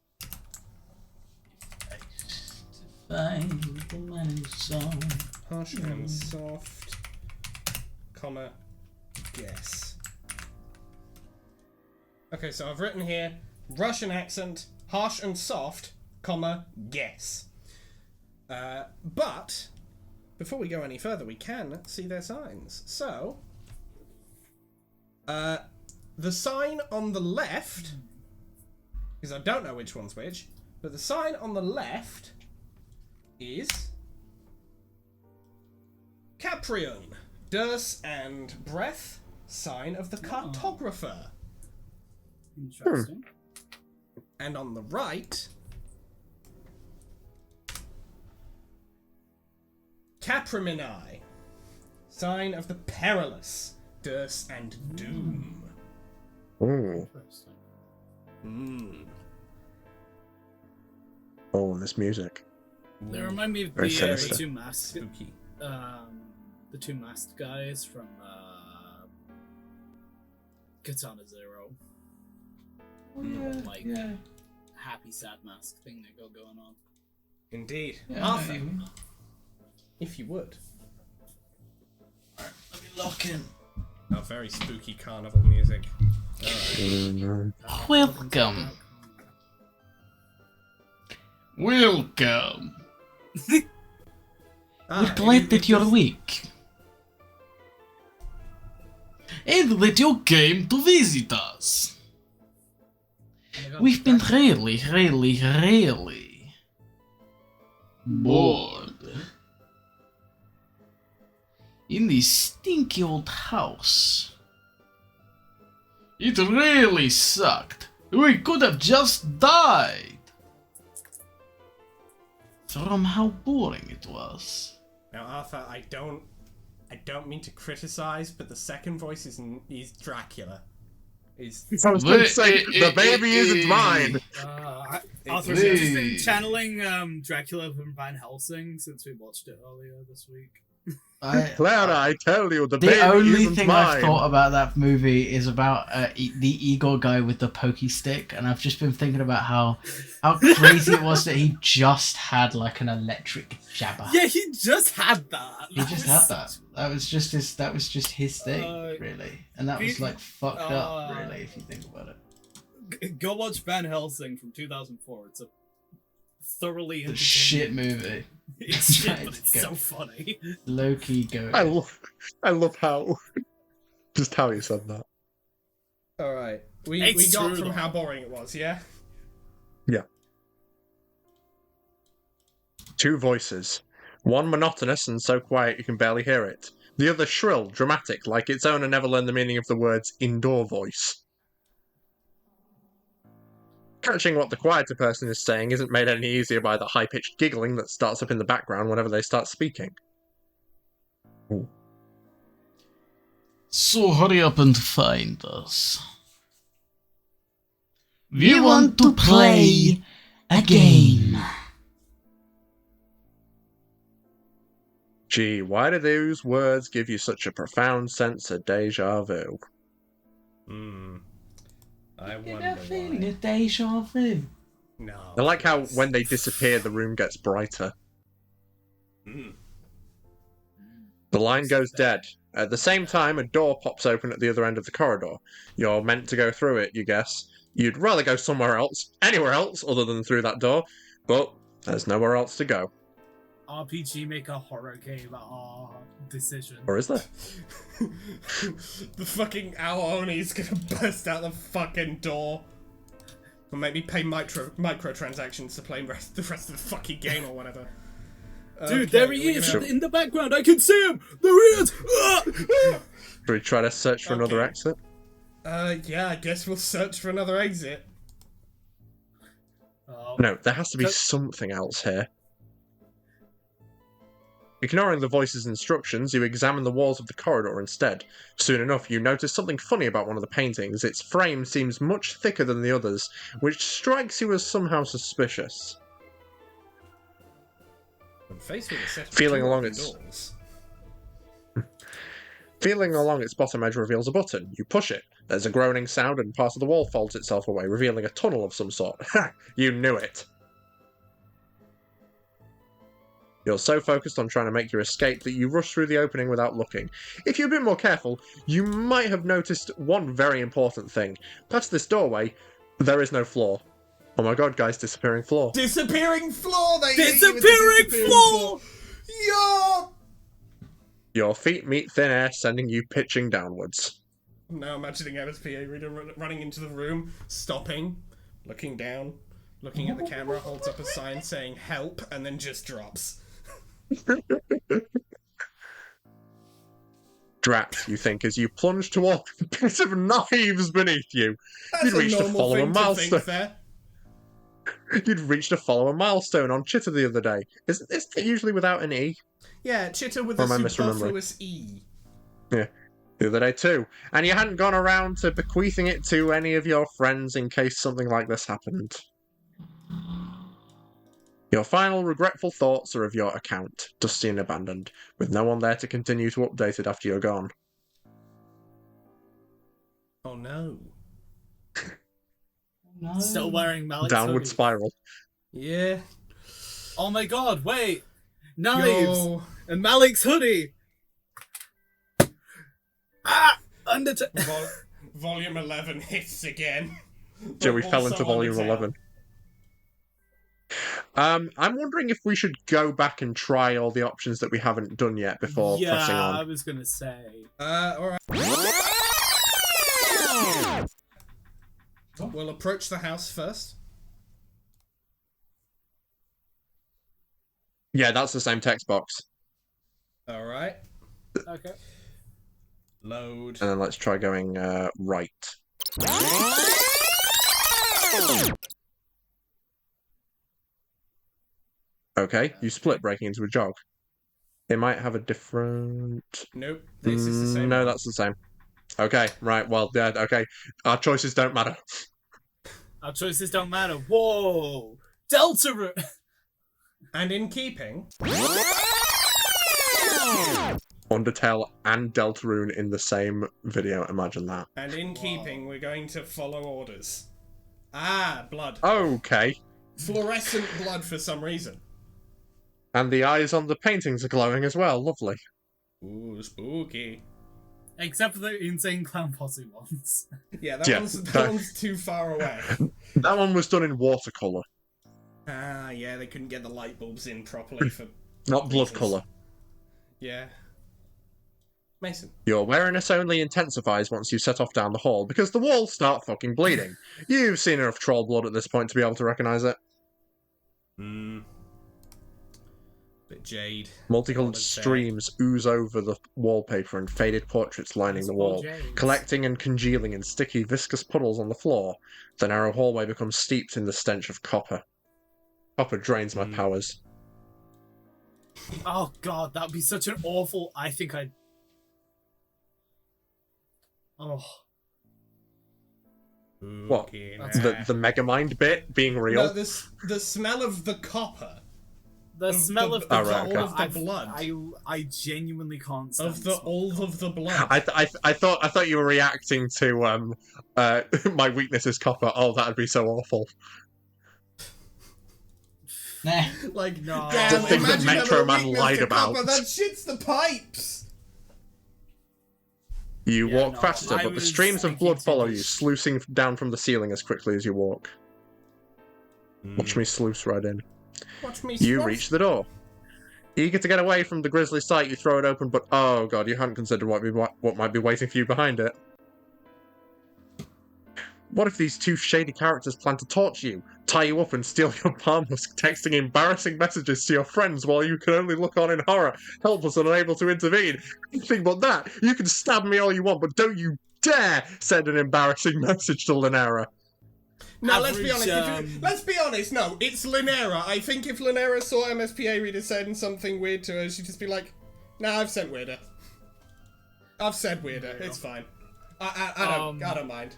Speaker 1: Harsh and soft, comma, guess. Okay, so I've written here, Russian accent, harsh and soft, comma, guess. But, before we go any further, we can see their signs. So, the sign on the left, because I don't know which one's which, but the sign on the left is Caprion, Durs and Breath, sign of the cartographer.
Speaker 3: Interesting.
Speaker 1: And on the right, Caprimini, sign of the perilous, Durs and Doom.
Speaker 2: Ooh.
Speaker 1: Mm.
Speaker 2: Oh, this music.
Speaker 3: They remind me of
Speaker 2: Very
Speaker 3: the
Speaker 2: sinister.
Speaker 3: two masked,
Speaker 1: Spooky.
Speaker 3: the two masked guys from Katana Zero. Like happy sad mask thing they got going on.
Speaker 1: Indeed.
Speaker 4: Yeah,
Speaker 1: Arthur,
Speaker 4: maybe.
Speaker 1: if you would.
Speaker 4: Let me lock in.
Speaker 1: Oh, very spooky carnival music. Alright.
Speaker 4: Welcome. Welcome. We're glad that you're awake. And that you came to visit us. We've been really bored in this stinky old house. It really sucked. We could have just died from how boring it was.
Speaker 1: Now, Arthur, I don't mean to criticize, but the second voice is Dracula.
Speaker 2: I was going to say, the baby isn't mine.
Speaker 3: Arthur's just been channeling Dracula from Van Helsing since we watched it earlier this week.
Speaker 2: Clara, I tell you, the
Speaker 4: The
Speaker 2: baby
Speaker 4: only
Speaker 2: isn't
Speaker 4: thing
Speaker 2: mine.
Speaker 4: I've thought about that movie is about the Igor guy with the pokey stick, and I've just been thinking about how crazy it was that he just had like an electric jabber.
Speaker 3: Yeah, he just had that.
Speaker 4: He just had that. That was just his thing, really, and that was like fucked up, really, if you think about it.
Speaker 3: Go watch Van Helsing from 2004. It's a thoroughly
Speaker 4: The
Speaker 3: entertaining
Speaker 4: shit movie.
Speaker 3: It's shit,
Speaker 4: Right,
Speaker 3: but it's
Speaker 4: go.
Speaker 3: so funny.
Speaker 4: Low-key go.
Speaker 2: I love how just how you said that.
Speaker 1: Alright. We
Speaker 3: It's
Speaker 1: got
Speaker 3: true,
Speaker 1: from
Speaker 3: though.
Speaker 1: how boring it was, yeah?
Speaker 2: Yeah. Two voices. One monotonous and so quiet you can barely hear it. The other shrill, dramatic, like its owner never learned the meaning of the words indoor voice. Catching what the quieter person is saying isn't made any easier by the high-pitched giggling that starts up in the background whenever they start speaking. Ooh.
Speaker 4: So hurry up and find us. We want to play a game.
Speaker 2: Gee, why do those words give you such a profound sense of deja vu?
Speaker 1: I
Speaker 4: Get
Speaker 1: wonder
Speaker 4: that feeling
Speaker 1: why.
Speaker 4: of deja vu.
Speaker 1: No.
Speaker 2: I like how
Speaker 1: it's-
Speaker 2: when they disappear, the room gets brighter.
Speaker 1: Mm.
Speaker 2: The line goes dead. At the same time, a door pops open at the other end of the corridor. You're meant to go through it, you guess. You'd rather go somewhere else, anywhere else, other than through that door, but there's nowhere else to go.
Speaker 3: RPG make a horror game decision.
Speaker 2: Or is there?
Speaker 1: The fucking Aooni's gonna burst out the fucking door. Or maybe pay microtransactions to play the rest of the fucking game or whatever.
Speaker 3: Dude,
Speaker 1: Okay,
Speaker 3: there he
Speaker 1: we're
Speaker 3: is
Speaker 1: gonna-
Speaker 3: in the background. I can see him. There he is.
Speaker 2: Should we try to search for another
Speaker 1: Okay.
Speaker 2: exit?
Speaker 1: Yeah, I guess we'll search for another exit.
Speaker 2: No, there has to be
Speaker 3: So-
Speaker 2: something else here. Ignoring the voice's instructions, you examine the walls of the corridor instead. Soon enough, you notice something funny about one of the paintings. Its frame seems much thicker than the others, which strikes you as somehow suspicious.
Speaker 1: I'm faced with a set of
Speaker 2: Feeling
Speaker 1: two
Speaker 2: along
Speaker 1: open
Speaker 2: its-
Speaker 1: doors.
Speaker 2: Feeling along its bottom edge reveals a button. You push it. There's a groaning sound and part of the wall folds itself away, revealing a tunnel of some sort. Ha! You knew it! You're so focused on trying to make your escape that you rush through the opening without looking. If you'd been more careful, you might have noticed one very important thing. Past this doorway, there is no floor. Oh my god, guys, disappearing floor.
Speaker 1: Disappearing floor! They hit you with
Speaker 3: Disappearing
Speaker 1: the
Speaker 3: floor!
Speaker 1: Yo!
Speaker 2: Your feet meet thin air, sending you pitching downwards.
Speaker 1: I'm now imagining MSPA reader running into the room, stopping, looking down, looking at the camera, holds up a sign saying help, and then just drops.
Speaker 2: Drat, you think, as you plunge toward a pit of knives beneath you.
Speaker 1: That's
Speaker 2: You'd
Speaker 1: a
Speaker 2: reached a
Speaker 1: normal
Speaker 2: follow a
Speaker 1: thing to
Speaker 2: milestone.
Speaker 1: think there.
Speaker 2: You'd reached a follow a milestone on Chitter the other day. Isn't it usually without an E?
Speaker 1: Yeah, Chitter with
Speaker 2: Or
Speaker 1: a
Speaker 2: am I misremembering?
Speaker 1: superfluous E.
Speaker 2: Yeah, the other day too. And you hadn't gone around to bequeathing it to any of your friends in case something like this happened. Your final regretful thoughts are of your account, dusty and abandoned, with no one there to continue to update it after you're gone.
Speaker 1: Oh no.
Speaker 4: No.
Speaker 3: Still wearing Malik's
Speaker 2: Downward
Speaker 3: hoodie.
Speaker 2: spiral.
Speaker 1: Yeah.
Speaker 3: Oh my god, wait! Knives!
Speaker 1: Yo.
Speaker 3: And Malik's hoodie! Ah! Undertale.
Speaker 1: Volume 11 hits again.
Speaker 2: Joey
Speaker 1: But
Speaker 2: fell
Speaker 1: also
Speaker 2: into volume
Speaker 1: Undertale.
Speaker 2: 11. I'm wondering if we should go back and try all the options that we haven't done yet before pressing
Speaker 3: Yeah, I
Speaker 2: on.
Speaker 3: was gonna say.
Speaker 1: Alright. We'll approach the house first.
Speaker 2: Yeah, that's the same text box.
Speaker 1: Alright.
Speaker 3: Okay.
Speaker 1: Load.
Speaker 2: And then let's try going right. Okay, you split breaking into a jog. It might have a different...
Speaker 1: Nope. This is the same.
Speaker 2: No,
Speaker 1: one.
Speaker 2: that's the same. Okay, right, well, yeah, okay. Our choices don't matter.
Speaker 3: Our choices don't matter. Whoa! Delta!
Speaker 1: And in keeping,
Speaker 2: Undertale and Deltarune in the same video, imagine that.
Speaker 1: we're going to follow orders. Ah, blood.
Speaker 2: Okay.
Speaker 1: Fluorescent blood for some reason.
Speaker 2: And the eyes on the paintings are glowing as well, lovely.
Speaker 1: Ooh, spooky.
Speaker 3: Except for the insane clown posse ones.
Speaker 1: Yeah,
Speaker 2: Yeah,
Speaker 1: that
Speaker 2: that-
Speaker 1: one's too far away.
Speaker 2: That one was done in watercolour,
Speaker 1: Ah, yeah, they couldn't get the light bulbs in properly for...
Speaker 2: not blood
Speaker 1: reasons.
Speaker 2: colour.
Speaker 1: Yeah. Mason.
Speaker 2: Your awareness only intensifies once you set off down the hall, because the walls start fucking bleeding. You've seen enough troll blood at this point to be able to recognise it.
Speaker 1: Bit jade.
Speaker 2: Multicoloured
Speaker 1: Solid there.
Speaker 2: streams ooze over the wallpaper and faded portraits lining the wall, collecting and congealing in sticky, viscous puddles on the floor. The narrow hallway becomes steeped in the stench of copper. Copper drains my powers.
Speaker 3: Oh god, that'd be such an awful. I think I'd. Oh.
Speaker 2: What?
Speaker 1: Spooky
Speaker 3: That's
Speaker 1: nah.
Speaker 2: The Megamind bit being real.
Speaker 1: No, the smell of the copper.
Speaker 3: The
Speaker 1: Of
Speaker 3: smell
Speaker 1: the-
Speaker 3: of the
Speaker 2: Oh, right, okay.
Speaker 1: all of the blood.
Speaker 3: I genuinely can't stand
Speaker 1: Of the
Speaker 3: smell
Speaker 1: all
Speaker 3: copper.
Speaker 1: of the blood.
Speaker 2: I thought you were reacting to my weakness is copper. Oh, that'd be so awful.
Speaker 4: Nah.
Speaker 1: Like,
Speaker 3: No.
Speaker 1: damn,
Speaker 3: The
Speaker 2: thing that
Speaker 1: imagine having
Speaker 2: Metro
Speaker 1: a
Speaker 2: Man
Speaker 1: weakness
Speaker 2: lied
Speaker 1: to
Speaker 2: about.
Speaker 1: Copper, that shits the pipes.
Speaker 2: You
Speaker 3: Yeah,
Speaker 2: walk
Speaker 3: no,
Speaker 2: faster,
Speaker 3: I
Speaker 2: but the
Speaker 3: was
Speaker 2: streams of
Speaker 3: thinking
Speaker 2: blood follow
Speaker 3: to
Speaker 2: you,
Speaker 3: this-
Speaker 2: sluicing down from the ceiling as quickly as you walk. Watch me sluice right in.
Speaker 1: Watch me.
Speaker 2: You
Speaker 1: sloth.
Speaker 2: reach the door. Eager to get away from the grisly sight, you throw it open, but oh god, you hadn't considered what might be waiting for you behind it. What if these two shady characters plan to torture you, tie you up and steal your palm husk, texting embarrassing messages to your friends while you can only look on in horror, helpless and unable to intervene? Anything but that. You can stab me all you want, but don't you dare send an embarrassing message to Linera.
Speaker 1: No, let's be
Speaker 3: average,
Speaker 1: honest. Let's be honest. No, it's Linera. I think if Linera saw MSPA reader saying something weird to her, she'd just be like, "Nah, I've said weirder. I've said weirder. It's fine. I don't mind."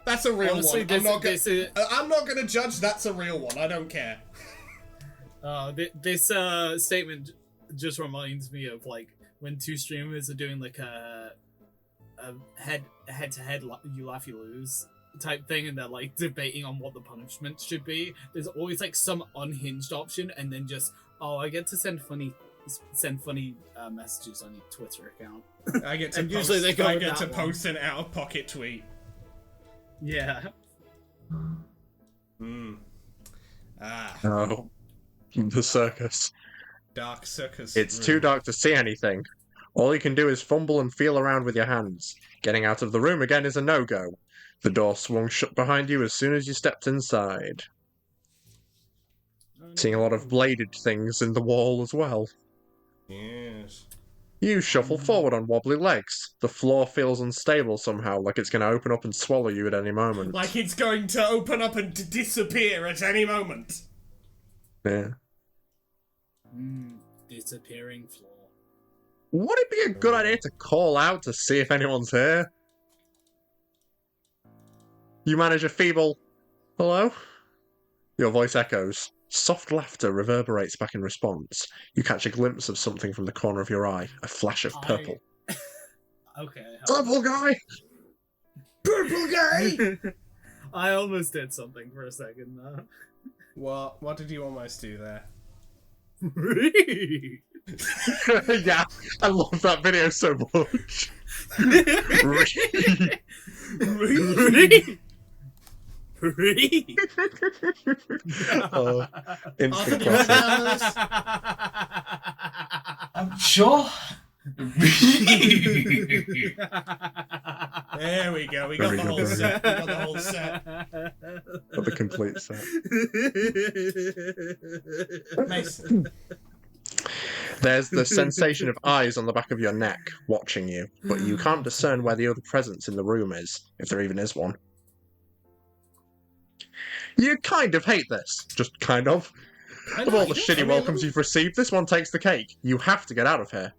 Speaker 1: That's a real
Speaker 3: honestly,
Speaker 1: one. I'm not gonna judge. That's a real one. I don't care.
Speaker 3: This statement just reminds me of like when two streamers are doing like a head-to-head you laugh you lose type thing, and they're like debating on what the punishment should be. There's always like some unhinged option, and then just I get to send funny messages on your Twitter account.
Speaker 1: I get to
Speaker 3: And
Speaker 1: post,
Speaker 3: usually they go
Speaker 1: I
Speaker 3: with
Speaker 1: get
Speaker 3: that
Speaker 1: to post an out of pocket tweet.
Speaker 3: Yeah.
Speaker 2: Oh, the circus.
Speaker 1: Dark circus.
Speaker 2: It's too dark to see anything. All you can do is fumble and feel around with your hands. Getting out of the room again is a no-go. The door swung shut behind you as soon as you stepped inside. Seeing a lot of bladed things in the wall as well.
Speaker 1: Yes.
Speaker 2: You shuffle forward on wobbly legs. The floor feels unstable somehow, like it's going to open up and swallow you at any moment.
Speaker 1: Like it's going to open up and disappear at any moment.
Speaker 2: Yeah.
Speaker 3: Disappearing floor.
Speaker 2: Would it be a good idea to call out to see if anyone's here? You manage a feeble hello? Your voice echoes. Soft laughter reverberates back in response. You catch a glimpse of something from the corner of your eye. A flash of purple.
Speaker 3: Okay.
Speaker 2: Purple guy!
Speaker 1: Purple guy!
Speaker 3: I almost did something for a second though.
Speaker 1: What did you almost do there?
Speaker 2: Yeah, I love that video so much. Instant classic.
Speaker 4: I'm sure.
Speaker 1: There we go. We got
Speaker 2: Very
Speaker 1: the
Speaker 2: good,
Speaker 1: whole
Speaker 2: very
Speaker 1: set. We got the whole set.
Speaker 2: Of the complete set.
Speaker 1: Mason.
Speaker 2: There's the sensation of eyes on the back of your neck, watching you, but you can't discern where the other presence in the room is, if there even is one. You kind of hate this. Just kind of. Of all the shitty welcomes you've received, this one takes the cake. You have to get out of here.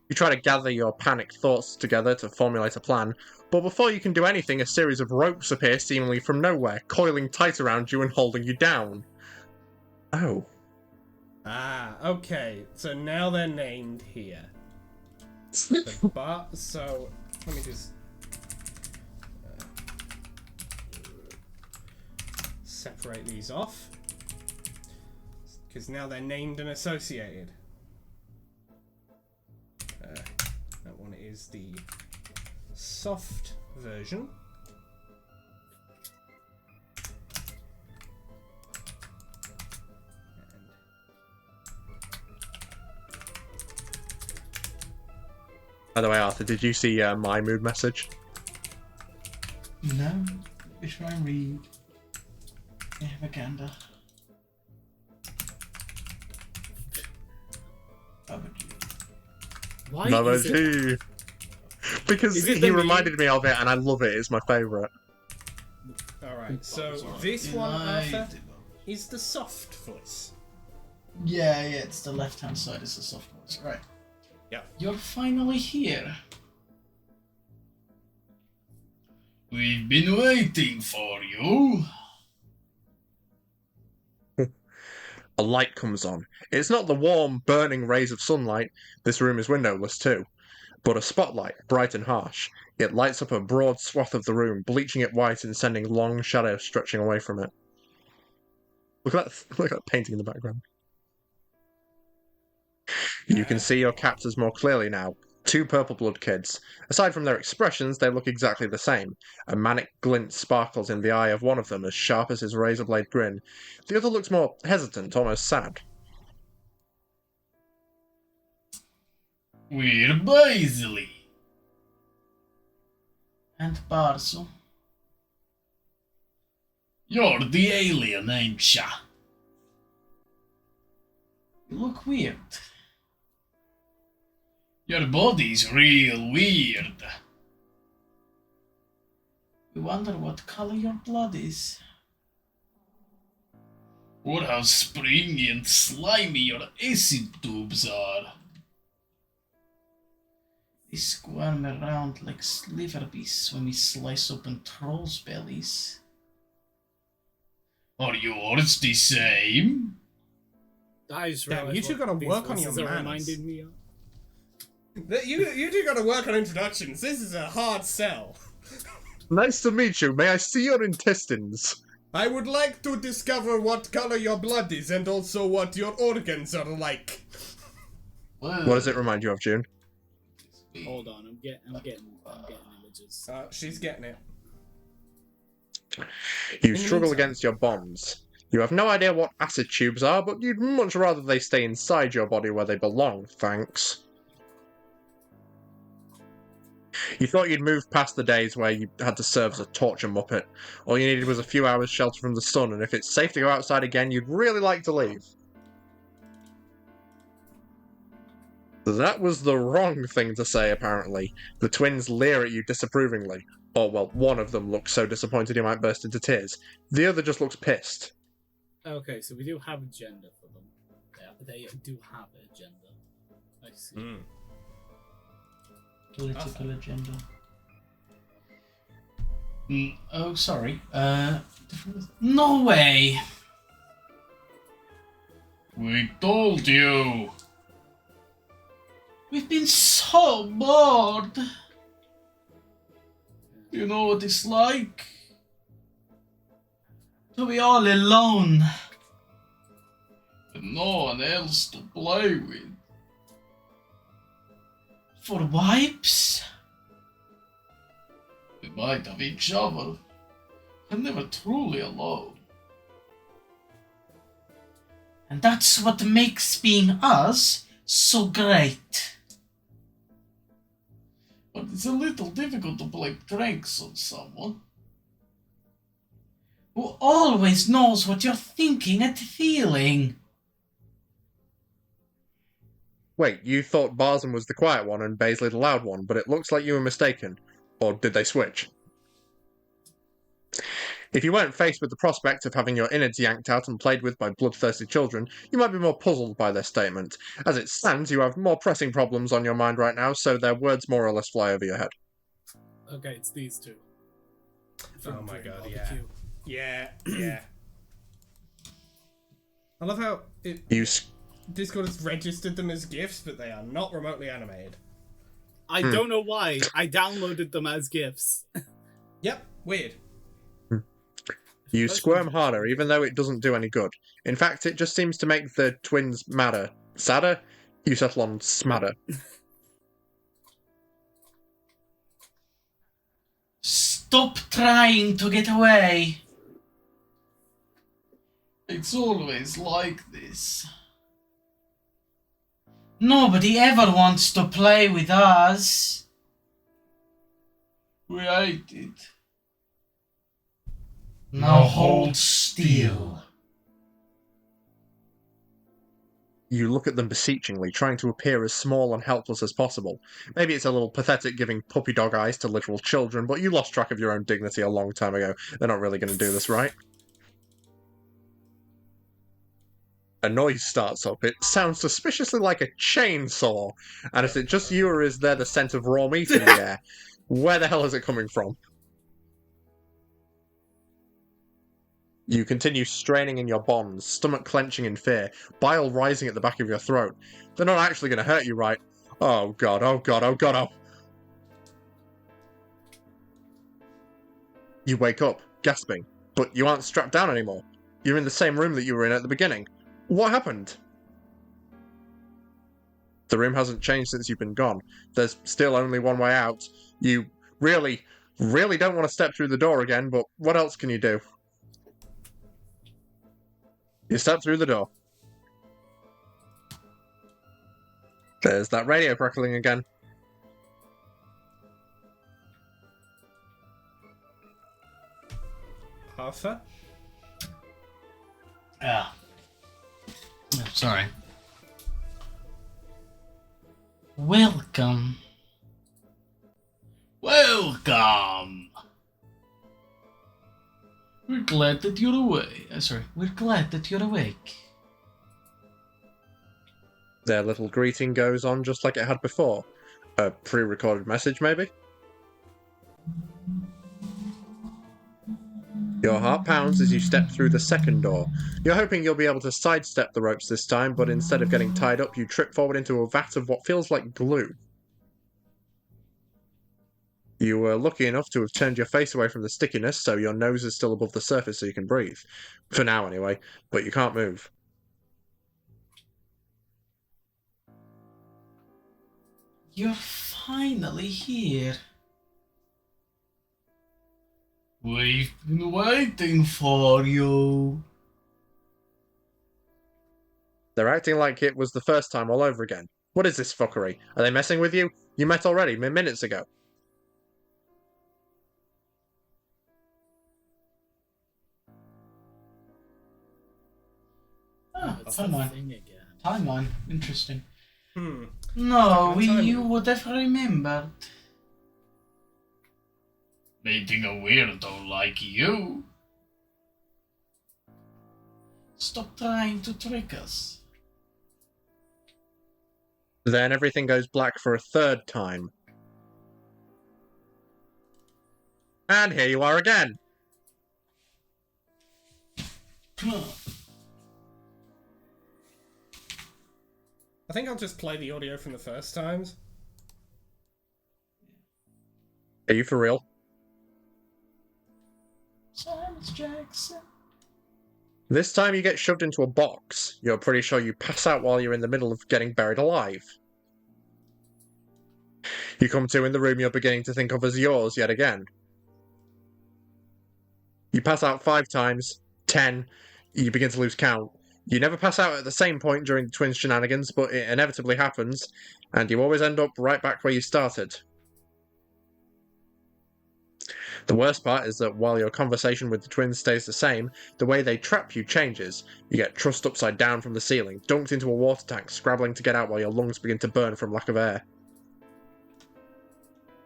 Speaker 2: You try to gather your panicked thoughts together to formulate a plan, but before you can do anything, a series of ropes appear seemingly from nowhere, coiling tight around you and holding you down. Oh.
Speaker 1: Ah, okay. So now they're named here. So let me just separate these off, because now they're named and associated. That one is the soft version.
Speaker 2: By the way, Arthur, did you see my mood message?
Speaker 4: No. We try and read. Yeah, Vaganda.
Speaker 3: Why
Speaker 2: Another
Speaker 3: is it...
Speaker 2: G. Because
Speaker 3: Is it
Speaker 2: he
Speaker 3: the
Speaker 2: reminded me of it, and I love it. It's my favourite.
Speaker 1: Alright, so this one, Arthur, is the soft voice.
Speaker 4: Yeah, it's the left-hand side is the soft voice, right?
Speaker 1: Yeah.
Speaker 4: You're finally here. We've been waiting for you.
Speaker 2: A light comes on. It's not the warm, burning rays of sunlight. This room is windowless too. But a spotlight, bright and harsh. It lights up a broad swath of the room, bleaching it white and sending long shadows stretching away from it. Look at that painting in the background. You can see your captors more clearly now. Two purple blood kids. Aside from their expressions, they look exactly the same. A manic glint sparkles in the eye of one of them, as sharp as his razor blade grin. The other looks more hesitant, almost sad.
Speaker 4: We're Baisley. And Barso. You're the alien, ain't ya? You look weird. Your body's real weird. We wonder what color your blood is. Or how springy and slimy your acid tubes are. They squirm around like sliver beasts when we slice open trolls' bellies. Are yours the same?
Speaker 3: I just
Speaker 1: Damn,
Speaker 3: realized
Speaker 1: you two
Speaker 3: what
Speaker 1: gotta
Speaker 3: these
Speaker 1: work on your
Speaker 3: voices are
Speaker 1: manners.
Speaker 3: reminding me of.
Speaker 1: You two gotta work on introductions. This is a hard sell.
Speaker 2: Nice to meet you. May I see your intestines?
Speaker 1: I would like to discover what color your blood is and also what your organs are like.
Speaker 2: What does it remind you of, June?
Speaker 3: Hold on, I'm getting images.
Speaker 1: She's getting it.
Speaker 2: You
Speaker 1: the
Speaker 2: struggle
Speaker 1: meantime-
Speaker 2: against your bonds. You have no idea what acid tubes are, but you'd much rather they stay inside your body where they belong, thanks. You thought you'd moved past the days where you had to serve as a torture muppet. All you needed was a few hours shelter from the sun, and if it's safe to go outside again, you'd really like to leave. That was the wrong thing to say, apparently. The twins leer at you disapprovingly. Or, well, one of them looks so disappointed he might burst into tears. The other just looks pissed.
Speaker 3: Okay, so we do have a gender for them. They do have a gender. I see.
Speaker 4: Political agenda. Oh, sorry. No way! We told you! We've been so bored! You know what it's like? To be all alone. With no one else to play with. For wipes? We might have each other, but never truly alone. And that's what makes being us so great. But it's a little difficult to play pranks on someone who always knows what you're thinking and feeling.
Speaker 2: Wait, you thought Barzan was the quiet one and Baisley the loud one, but it looks like you were mistaken. Or did they switch? If you weren't faced with the prospect of having your innards yanked out and played with by bloodthirsty children, you might be more puzzled by their statement. As it stands, you have more pressing problems on your mind right now, so their words more or less fly over your head.
Speaker 3: Okay, it's these two.
Speaker 1: Oh my god, yeah.
Speaker 3: Barbecue.
Speaker 1: Yeah. I love how Discord has registered them as GIFs, but they are not remotely animated.
Speaker 3: I don't know why. I downloaded them as GIFs.
Speaker 1: Yep, weird.
Speaker 2: You squirm harder, even though it doesn't do any good. In fact, it just seems to make the twins madder. Sadder? You settle on smadder.
Speaker 4: Stop trying to get away. It's always like this. Nobody ever wants to play with us. We hate it. Now hold still.
Speaker 2: You look at them beseechingly, trying to appear as small and helpless as possible. Maybe it's a little pathetic giving puppy dog eyes to literal children, but you lost track of your own dignity a long time ago. They're not really going to do this, right? A noise starts up. It sounds suspiciously like a chainsaw. And is it just you, or is there the scent of raw meat in the air? Where the hell is it coming from? You continue straining in your bonds, stomach clenching in fear, bile rising at the back of your throat. They're not actually going to hurt you, right? Oh god, oh god, oh god, oh. You wake up, gasping, but you aren't strapped down anymore. You're in the same room that you were in at the beginning. What happened? The room hasn't changed since you've been gone. There's still only one way out. You really don't want to step through the door again, but what else can you do? You step through the door. There's that radio crackling again.
Speaker 1: Arthur?
Speaker 4: Ah. Oh, sorry. Welcome. Welcome. We're glad that you're awake. We're glad that you're awake.
Speaker 2: Their little greeting goes on just like it had before. A pre-recorded message, maybe? Your heart pounds as you step through the second door. You're hoping you'll be able to sidestep the ropes this time, but instead of getting tied up, you trip forward into a vat of what feels like glue. You were lucky enough to have turned your face away from the stickiness, so your nose is still above the surface so you can breathe. For now, anyway, but you can't move.
Speaker 4: You're finally here. We've been waiting for you.
Speaker 2: They're acting like it was the first time all over again. What is this fuckery? Are they messing with you? You met already, minutes ago.
Speaker 4: Oh,
Speaker 3: It's the
Speaker 4: timeline.
Speaker 3: thing again.
Speaker 4: Timeline. Interesting.
Speaker 1: Hmm.
Speaker 4: No,
Speaker 1: Second
Speaker 4: you
Speaker 1: time.
Speaker 4: would have remembered. Meeting a weirdo like you. Stop trying to trick us.
Speaker 2: Then everything goes black for a third time. And here you are again.
Speaker 1: I think I'll just play the audio from the first times.
Speaker 2: Are you for real?
Speaker 4: Silence Jackson.
Speaker 2: This time you get shoved into a box. You're pretty sure you pass out while you're in the middle of getting buried alive. You come to in the room you're beginning to think of as yours yet again. You pass out 5 times, 10, you begin to lose count. You never pass out at the same point during the twins' shenanigans, but it inevitably happens, and you always end up right back where you started. The worst part is that while your conversation with the twins stays the same, the way they trap you changes. You get trussed upside down from the ceiling, dunked into a water tank, scrabbling to get out while your lungs begin to burn from lack of air.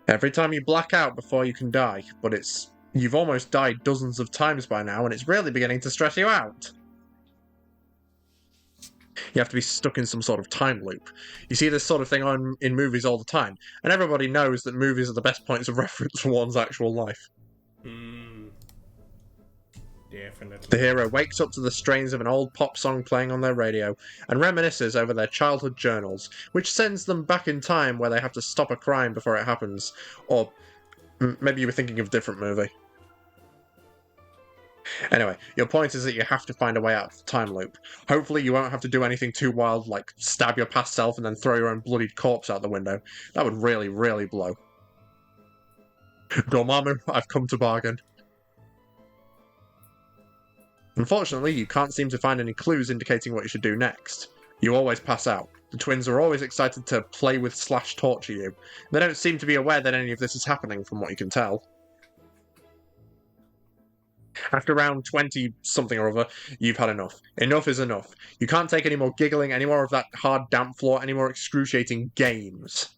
Speaker 2: Every time you black out before you can die, but you've almost died dozens of times by now, and it's really beginning to stress you out. You have to be stuck in some sort of time loop. You see this sort of thing on in movies all the time, and everybody knows that movies are the best points of reference for one's actual life.
Speaker 1: Definitely.
Speaker 2: The hero wakes up to the strains of an old pop song playing on their radio, and reminisces over their childhood journals, which sends them back in time where they have to stop a crime before it happens. Or maybe you were thinking of a different movie. Anyway, your point is that you have to find a way out of the time loop. Hopefully you won't have to do anything too wild, like stab your past self and then throw your own bloodied corpse out the window. That would really, really blow. Dormammu, I've come to bargain. Unfortunately, you can't seem to find any clues indicating what you should do next. You always pass out. The twins are always excited to play with / torture you. They don't seem to be aware that any of this is happening, from what you can tell. After around 20-something or other, you've had enough. Enough is enough. You can't take any more giggling, any more of that hard damp floor, any more excruciating games.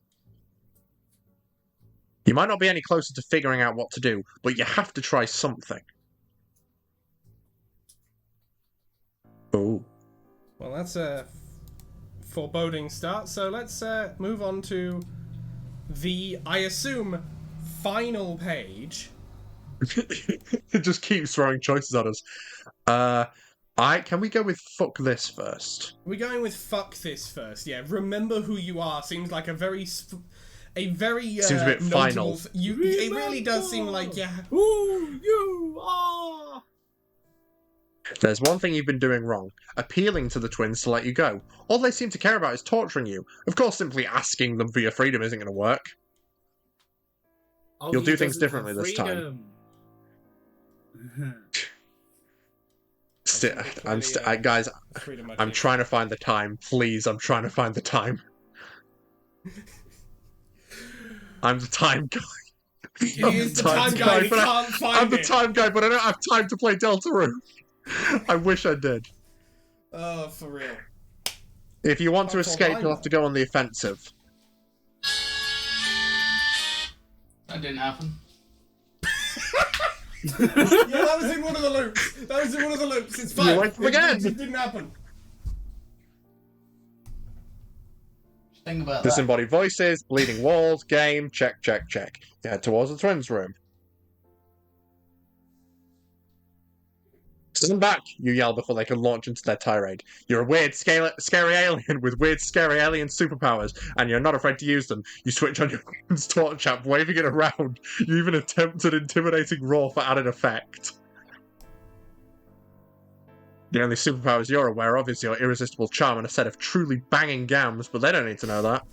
Speaker 2: You might not be any closer to figuring out what to do, but you have to try something. Oh.
Speaker 1: Well, that's a foreboding start, so let's move on to the, I assume, final page.
Speaker 2: It just keeps throwing choices at us. Can we go with fuck this first?
Speaker 1: We're going with fuck this first, yeah. Remember who you are seems like a very seems a bit
Speaker 2: final.
Speaker 1: It really does seem like, yeah.
Speaker 3: Who you are!
Speaker 2: There's one thing you've been doing wrong. Appealing to the twins to let you go. All they seem to care about is torturing you. Of course, simply asking them for your freedom isn't going to work.
Speaker 3: Oh,
Speaker 2: You'll
Speaker 3: he
Speaker 2: do things
Speaker 3: doesn't
Speaker 2: differently
Speaker 3: have
Speaker 2: this time.
Speaker 3: freedom.
Speaker 2: Guys,
Speaker 1: Freedom
Speaker 2: I'm trying to find the time. Please, I'm trying to find the time. I'm the time guy.
Speaker 1: He is the time guy, he can't find
Speaker 2: I'm the
Speaker 1: it.
Speaker 2: time guy, but I don't have time to play Deltarune. I wish I did.
Speaker 1: Oh, for real.
Speaker 2: If you want to
Speaker 1: That's all
Speaker 2: escape,
Speaker 1: I
Speaker 2: you'll have to go on the offensive.
Speaker 4: That didn't happen.
Speaker 1: Yeah, that was in one of the loops. It's fine.
Speaker 2: You went again.
Speaker 1: It didn't happen.
Speaker 4: Think about that.
Speaker 2: Disembodied voices, bleeding walls, game, check. You head towards the twins' room. Stand back, you yell before they can launch into their tirade. You're a weird, scary alien with weird, scary alien superpowers, and you're not afraid to use them. You switch on your phone's torch app, waving it around. You even attempt an intimidating roar for added effect. The only superpowers you're aware of is your irresistible charm and a set of truly banging gams, but they don't need to know that.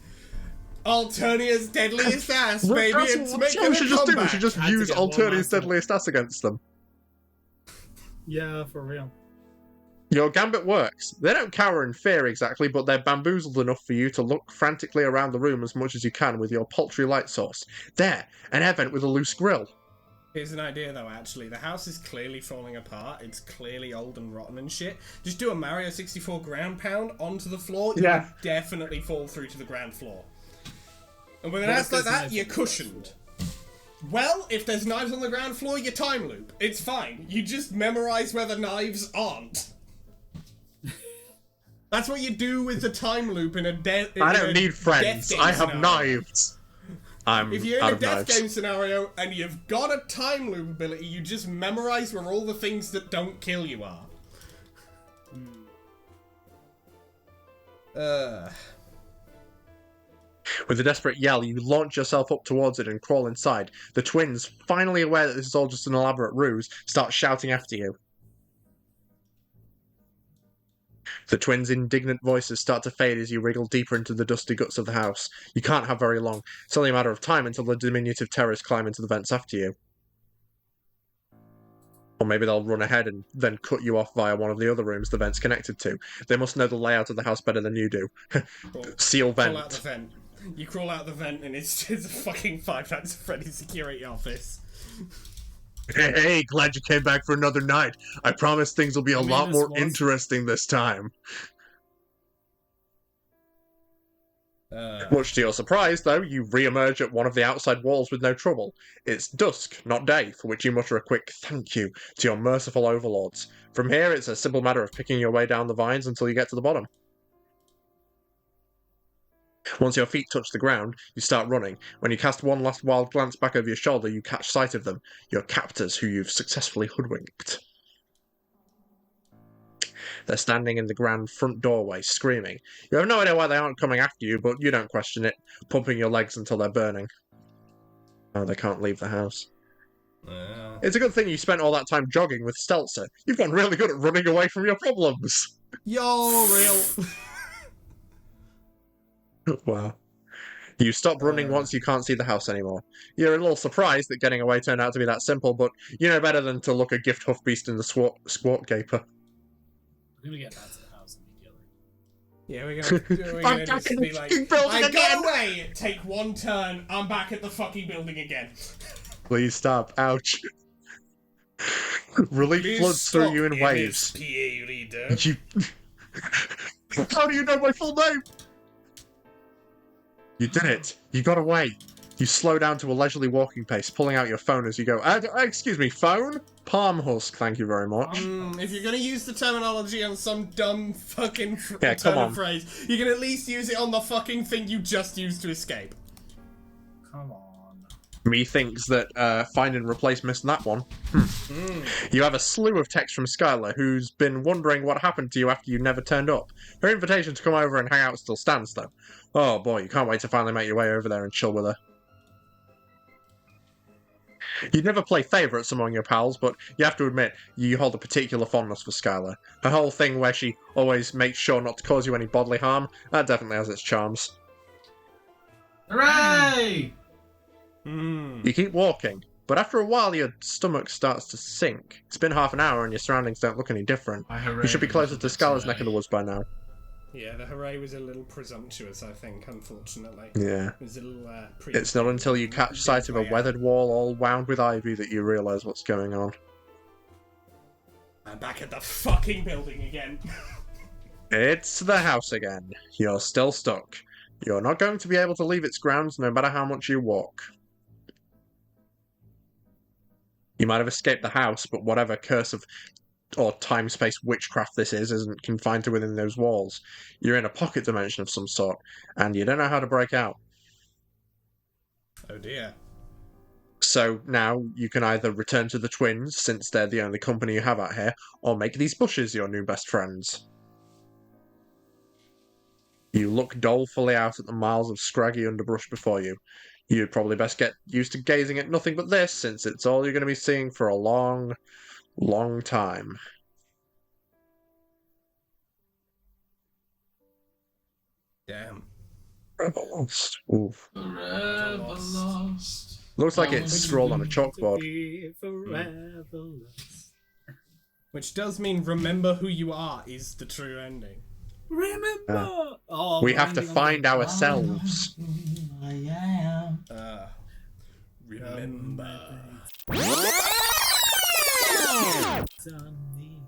Speaker 1: Alternia's deadliest ass, baby.
Speaker 2: That's
Speaker 1: It's
Speaker 2: what
Speaker 1: making
Speaker 2: we
Speaker 1: a
Speaker 2: should just do. We
Speaker 1: comeback.
Speaker 2: should just
Speaker 3: Had to
Speaker 2: use
Speaker 3: get one
Speaker 2: Alternia's
Speaker 3: last time.
Speaker 2: deadliest ass against them.
Speaker 3: Yeah, for real.
Speaker 2: Your gambit works. They don't cower in fear exactly, but they're bamboozled enough for you to look frantically around the room as much as you can with your paltry light source. There, an air vent with a loose grill.
Speaker 1: Here's an idea, though, actually. The house is clearly falling apart. It's clearly old and rotten and shit. Just do a Mario 64 ground pound onto the floor.
Speaker 2: Yeah.
Speaker 1: You'll definitely fall through to the ground floor. And with an
Speaker 3: What
Speaker 1: ass
Speaker 3: if
Speaker 1: like
Speaker 3: there's
Speaker 1: that,
Speaker 3: knives
Speaker 1: you're
Speaker 3: on the ground
Speaker 1: cushioned. Well, if there's knives on the ground floor, you time loop. It's fine. You just memorize where the knives aren't. That's what you do with the time loop in a
Speaker 2: I don't need friends. I have knives. I'm
Speaker 1: If you're in
Speaker 2: out
Speaker 1: a
Speaker 2: of
Speaker 1: death
Speaker 2: knives.
Speaker 1: game scenario and you've got a time loop ability, you just memorize where all the things that don't kill you are.
Speaker 2: With a desperate yell, you launch yourself up towards it and crawl inside. The twins, finally aware that this is all just an elaborate ruse, start shouting after you. The twins' indignant voices start to fade as you wriggle deeper into the dusty guts of the house. You can't have very long. It's only a matter of time until the diminutive terrors climb into the vents after you. Or maybe they'll run ahead and then cut you off via one of the other rooms the vent's connected to. They must know the layout of the house better than you do. Seal
Speaker 1: Crawl out
Speaker 2: vent.
Speaker 1: the vent. You crawl out the vent and it's a fucking Five Nights at Freddy's security office.
Speaker 2: Hey, glad you came back for another night. I promise things will be a
Speaker 3: mean,
Speaker 2: lot
Speaker 3: this
Speaker 2: more
Speaker 3: was-
Speaker 2: interesting this time. Much to your surprise, though, you re-emerge at one of the outside walls with no trouble. It's dusk, not day, for which you mutter a quick thank you to your merciful overlords. From here, it's a simple matter of picking your way down the vines until you get to the bottom. Once your feet touch the ground, you start running. When you cast one last wild glance back over your shoulder, you catch sight of them, your captors who you've successfully hoodwinked. They're standing in the grand front doorway, screaming. You have no idea why they aren't coming after you, but you don't question it, pumping your legs until they're burning. Oh, they can't leave the house. It's a good thing you spent all that time jogging with Stelzer. You've gotten really good at running away from your problems.
Speaker 1: You're real.
Speaker 2: Wow. You stop running once you can't see the house anymore. You're a little surprised that getting away turned out to be that simple, but you know better than to look a gift huff beast in the squat gaper.
Speaker 3: We're gonna get back to the house immediately.
Speaker 1: Yeah, we're gonna just be like, I got away! Take one turn, I'm back at the fucking building again.
Speaker 2: Please stop. Ouch. Relief
Speaker 1: Please
Speaker 2: floods through
Speaker 1: stop,
Speaker 2: you in waves.
Speaker 1: MSPA reader.
Speaker 2: You... How do you know my full name? You did it. You got away. You slow down to a leisurely walking pace, pulling out your phone as you go. Excuse me, phone? Palm husk, thank you very much.
Speaker 1: If you're gonna use the terminology on some dumb fucking
Speaker 2: Yeah,
Speaker 1: turn
Speaker 2: come
Speaker 1: of
Speaker 2: on.
Speaker 1: phrase, you can at least use it on the fucking thing you just used to escape.
Speaker 3: Come on.
Speaker 2: Methinks that find and replace missed that one. You have a slew of texts from Skylar, who's been wondering what happened to you after you never turned up. Her invitation to come over and hang out still stands, though. Oh boy, you can't wait to finally make your way over there and chill with her. You'd never play favourites among your pals, but you have to admit, you hold a particular fondness for Skylar. Her whole thing where she always makes sure not to cause you any bodily harm, that definitely has its charms.
Speaker 4: Hooray!
Speaker 2: You keep walking, but after a while your stomach starts to sink. It's been half an hour and your surroundings don't look any different. You should be closer to Skylar's neck of the woods by now.
Speaker 1: Yeah, the hooray was a little presumptuous, I think, unfortunately.
Speaker 2: Yeah.
Speaker 1: It was a little,
Speaker 2: It's not until you catch sight of a weathered wall all wound with ivy that you realise what's going on.
Speaker 1: I'm back at the fucking building again.
Speaker 2: It's the house again. You're still stuck. You're not going to be able to leave its grounds no matter how much you walk. You might have escaped the house, but whatever curse of or time-space witchcraft this is isn't confined to within those walls. You're in a pocket dimension of some sort, and you don't know how to break out.
Speaker 1: Oh dear.
Speaker 2: So now you can either return to the twins, since they're the only company you have out here, or make these bushes your new best friends. You look dolefully out at the miles of scraggy underbrush before you. You'd probably best get used to gazing at nothing but this, since it's all you're going to be seeing for a long, long time.
Speaker 1: Damn.
Speaker 2: Forever lost. Oof.
Speaker 4: Forever lost.
Speaker 2: Looks like
Speaker 4: Oh,
Speaker 2: it's scrawled on a chalkboard.
Speaker 3: Forever lost.
Speaker 1: Which does mean remember who you are is the true ending.
Speaker 3: Remember! Oh,
Speaker 2: We have to
Speaker 3: reminding
Speaker 2: find
Speaker 3: of
Speaker 2: ourselves.
Speaker 4: I am.
Speaker 1: Remember.
Speaker 3: Sunny.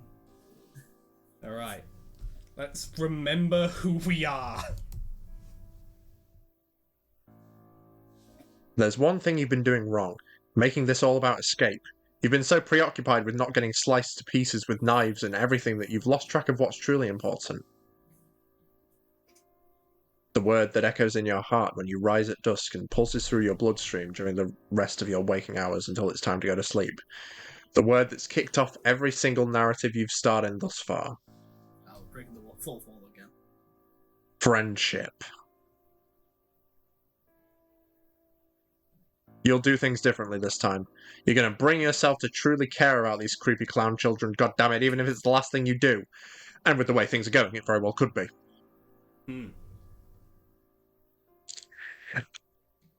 Speaker 1: Alright. Let's remember who we are.
Speaker 2: There's one thing you've been doing wrong, making this all about escape. You've been so preoccupied with not getting sliced to pieces with knives and everything that you've lost track of what's truly important. The word that echoes in your heart when you rise at dusk and pulses through your bloodstream during the rest of your waking hours until it's time to go to sleep. The word that's kicked off every single narrative you've starred in thus far.
Speaker 3: I'll bring the full fall again.
Speaker 2: Friendship. You'll do things differently this time. You're going to bring yourself to truly care about these creepy clown children, goddammit, even if it's the last thing you do. And with the way things are going, it very well could be.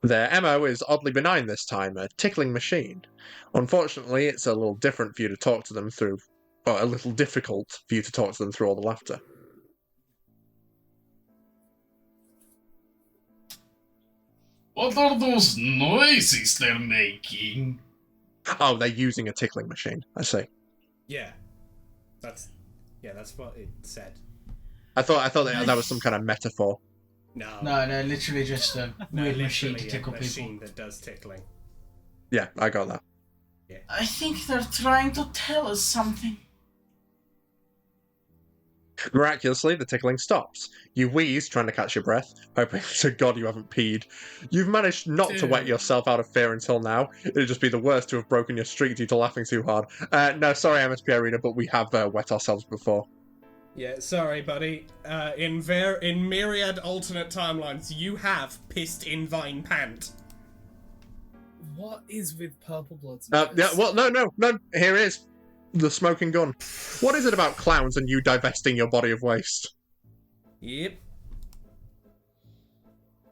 Speaker 2: Their MO is oddly benign this time, a tickling machine. Unfortunately, it's a little different for you to talk to them through, or a little difficult for you to talk to them through all the laughter.
Speaker 4: What are those noises they're making?
Speaker 2: Oh, they're using a tickling machine, I see.
Speaker 1: Yeah. That's what it said.
Speaker 2: I thought that was some kind of metaphor.
Speaker 1: No.
Speaker 4: No, literally just a weird machine to
Speaker 1: literally
Speaker 4: tickle
Speaker 1: a
Speaker 4: people.
Speaker 1: machine that does tickling.
Speaker 2: Yeah, I got that.
Speaker 4: I think they're trying to tell us something.
Speaker 2: Miraculously, the tickling stops. You wheeze, trying to catch your breath, hoping to God you haven't peed. You've managed not to wet yourself out of fear until now. It'd just be the worst to have broken your streak due to laughing too hard. No, sorry, MSP Arena, but we have wet ourselves before.
Speaker 1: Yeah, sorry, buddy. In myriad alternate timelines, you have pissed in Vine Pant.
Speaker 3: What is with Purple Bloods?
Speaker 2: Yeah, well, no, here it is. The smoking gun. What is it about clowns and you divesting your body of waste?
Speaker 1: Yep.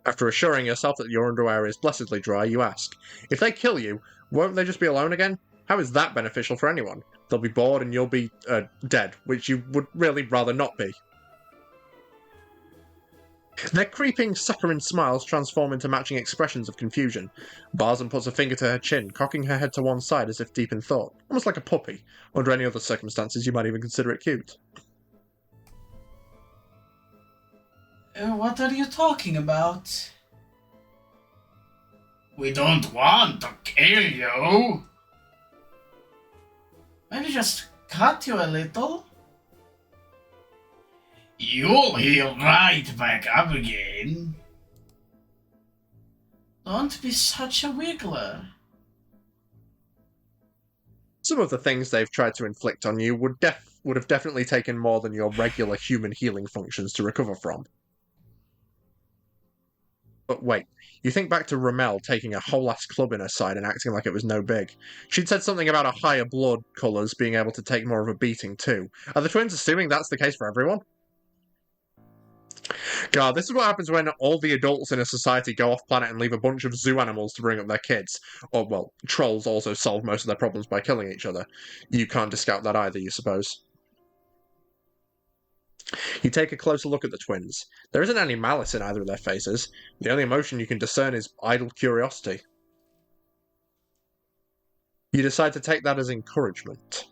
Speaker 2: After assuring yourself that your underwear is blessedly dry, you ask, if they kill you, won't they just be alone again? How is that beneficial for anyone? They'll be bored and you'll be dead, which you would really rather not be. Their creeping, saccharine smiles transform into matching expressions of confusion. Barzan puts a finger to her chin, cocking her head to one side as if deep in thought, almost like a puppy. Under any other circumstances, you might even consider it cute.
Speaker 4: What are you talking about? We don't want to kill you. Maybe just cut you a little. You'll heal right back up again. Don't be such a wiggler.
Speaker 2: Some of the things they've tried to inflict on you would have definitely taken more than your regular human healing functions to recover from. But wait, you think back to Ramel taking a whole-ass club in her side and acting like it was no big. She'd said something about a higher blood colours being able to take more of a beating too. Are the twins assuming that's the case for everyone? God, this is what happens when all the adults in a society go off-planet and leave a bunch of zoo animals to bring up their kids. Or, well, trolls also solve most of their problems by killing each other. You can't discount that either, you suppose. You take a closer look at the twins. There isn't any malice in either of their faces. The only emotion you can discern is idle curiosity. You decide to take that as encouragement.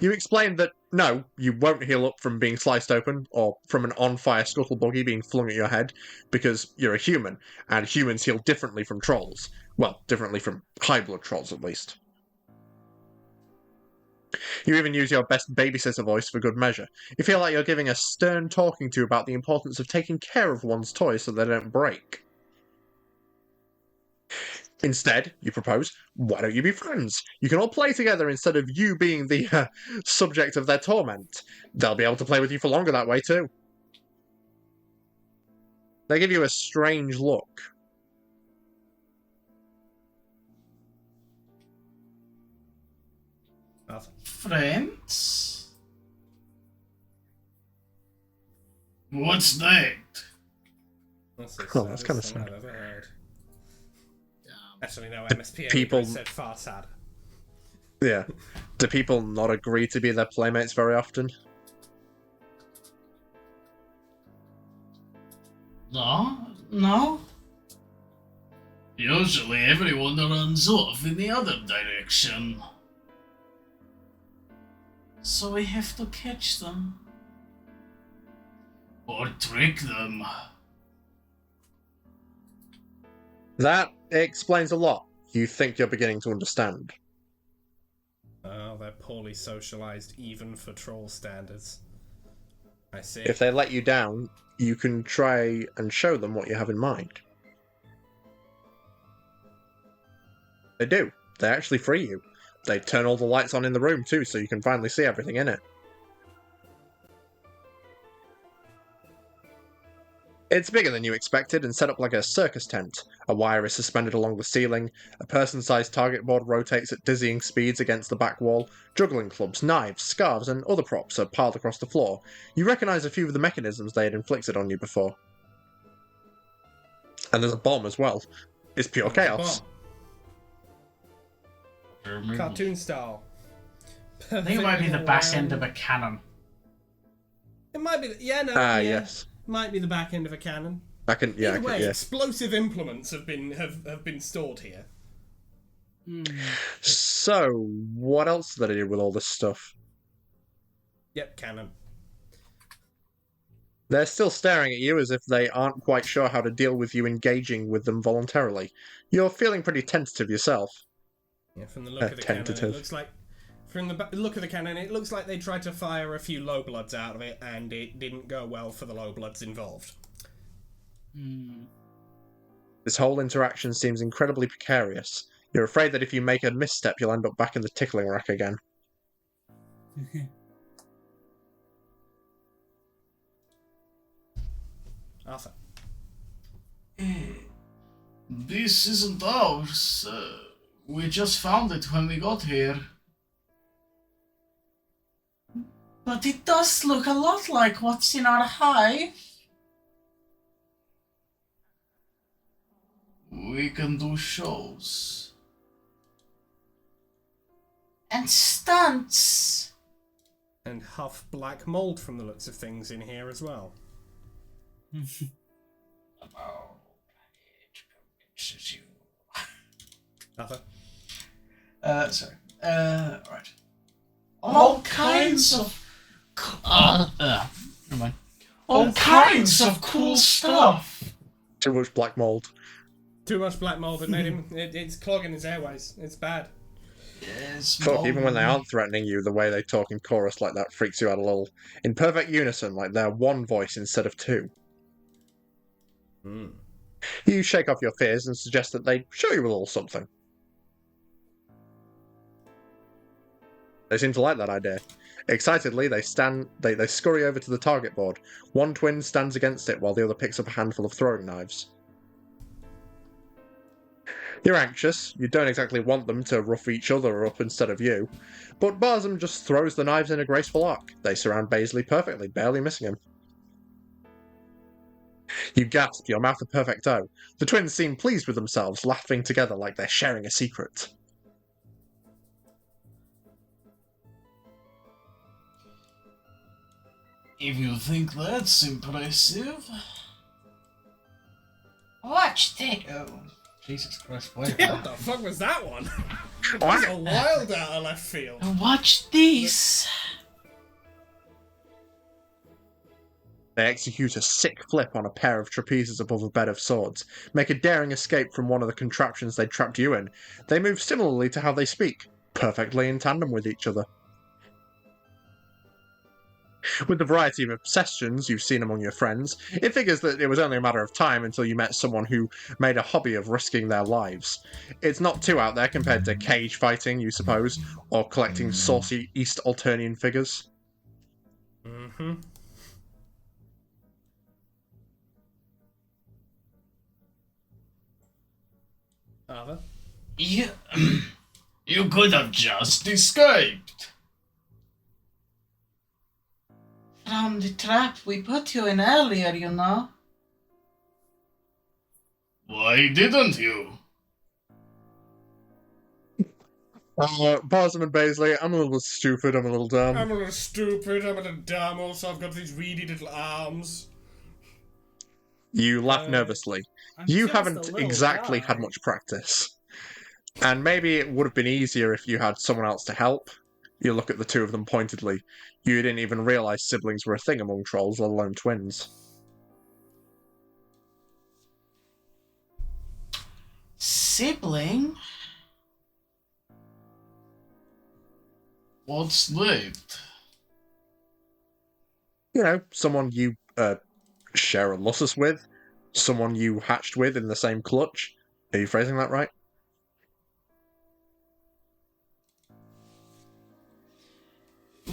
Speaker 2: You explain that, no, you won't heal up from being sliced open or from an on-fire scuttlebuggy being flung at your head, because you're a human, and humans heal differently from trolls. Well, differently from high-blood trolls, at least. You even use your best babysitter voice for good measure. You feel like you're giving a stern talking to about the importance of taking care of one's toys so they don't break. Instead, you propose, why don't you be friends? You can all play together instead of you being the subject of their torment. They'll be able to play with you for longer that way too. They give you a strange look.
Speaker 4: Friends? What's that?
Speaker 1: That's the
Speaker 2: Oh, that's
Speaker 1: saddest
Speaker 2: kinda
Speaker 1: thing
Speaker 2: sad.
Speaker 1: I've ever heard.
Speaker 3: Damn.
Speaker 1: Actually, no,
Speaker 2: The
Speaker 1: MSPA
Speaker 2: people-
Speaker 1: said far sad.
Speaker 2: Yeah. Do people not agree to be their playmates very often?
Speaker 4: No. Usually everyone runs off in the other direction. So we have to catch them. Or trick them.
Speaker 2: That explains a lot. You think you're beginning to understand.
Speaker 1: Oh, they're poorly socialized, even for troll standards. I see.
Speaker 2: If they let you down, you can try and show them what you have in mind. They do. They actually free you. They turn all the lights on in the room too, so you can finally see everything in it. It's bigger than you expected and set up like a circus tent. A wire is suspended along the ceiling, a person-sized target board rotates at dizzying speeds against the back wall, juggling clubs, knives, scarves, and other props are piled across the floor. You recognise a few of the mechanisms they had inflicted on you before. And there's a bomb as well. It's pure chaos.
Speaker 1: Cartoon style.
Speaker 4: I think it might be the back end of a cannon.
Speaker 1: It might be.
Speaker 2: Yes.
Speaker 1: Might be the back end of a cannon.
Speaker 2: Either
Speaker 1: way,
Speaker 2: yeah.
Speaker 1: explosive implements have been stored here.
Speaker 2: So, what else did they do with all this stuff?
Speaker 1: Yep, cannon.
Speaker 2: They're still staring at you as if they aren't quite sure how to deal with you engaging with them voluntarily. You're feeling pretty tentative yourself.
Speaker 1: Yeah, from the look of the cannon,
Speaker 2: Tentative.
Speaker 1: it looks like. From the look of the cannon, it looks like they tried to fire a few low bloods out of it, and it didn't go well for the low bloods involved.
Speaker 2: This whole interaction seems incredibly precarious. You're afraid that if you make a misstep, you'll end up back in the tickling rack again.
Speaker 1: Arthur.
Speaker 4: This isn't ours. We just found it when we got here. But it does look a lot like what's in our hive. We can do shows. And stunts.
Speaker 1: And huff black mold from the looks of things in here as well. Arthur.
Speaker 4: Sorry. Right. All kinds of. Never mind. All kinds of cool stuff.
Speaker 2: Too much black mold.
Speaker 1: Too much black mold that made him. It's clogging his airways. It's bad.
Speaker 4: Yes.
Speaker 2: Fuck, even when they aren't threatening you, the way they talk in chorus like that freaks you out a little. In perfect unison, like they're one voice instead of two. You shake off your fears and suggest that they show you a little something. They seem to like that idea. Excitedly, they scurry over to the target board. One twin stands against it while the other picks up a handful of throwing knives. You're anxious. You don't exactly want them to rough each other up instead of you. But Barzum just throws the knives in a graceful arc. They surround Baisley perfectly, barely missing him. You gasp, your mouth a perfect O. The twins seem pleased with themselves, laughing together like they're sharing a secret.
Speaker 4: If you think that's impressive.
Speaker 5: Watch this.
Speaker 4: Jesus Christ, wait.
Speaker 1: What the fuck was that one? That was a wild out of left field.
Speaker 4: Watch this.
Speaker 2: They execute a sick flip on a pair of trapezes above a bed of swords, make a daring escape from one of the contraptions they trapped you in. They move similarly to how they speak, perfectly in tandem with each other. With the variety of obsessions you've seen among your friends, it figures that it was only a matter of time until you met someone who made a hobby of risking their lives. It's not too out there compared to cage fighting, you suppose, or collecting saucy East Alternian figures.
Speaker 1: Mm-hmm. Arthur?
Speaker 4: You could have just escaped. From the trap we put you in earlier, you know. Why didn't you?
Speaker 2: Barson and Baisley, I'm a little stupid, I'm a little dumb.
Speaker 1: I'm a little stupid, I'm a little dumb, also I've got these weedy little arms.
Speaker 2: You laugh nervously. You haven't exactly had much practice. And maybe it would have been easier if you had someone else to help. You look at the two of them pointedly. You didn't even realise siblings were a thing among trolls, let alone twins.
Speaker 4: Sibling? What's that?
Speaker 2: You know, someone you share a lussus with, someone you hatched with in the same clutch. Are you phrasing that right?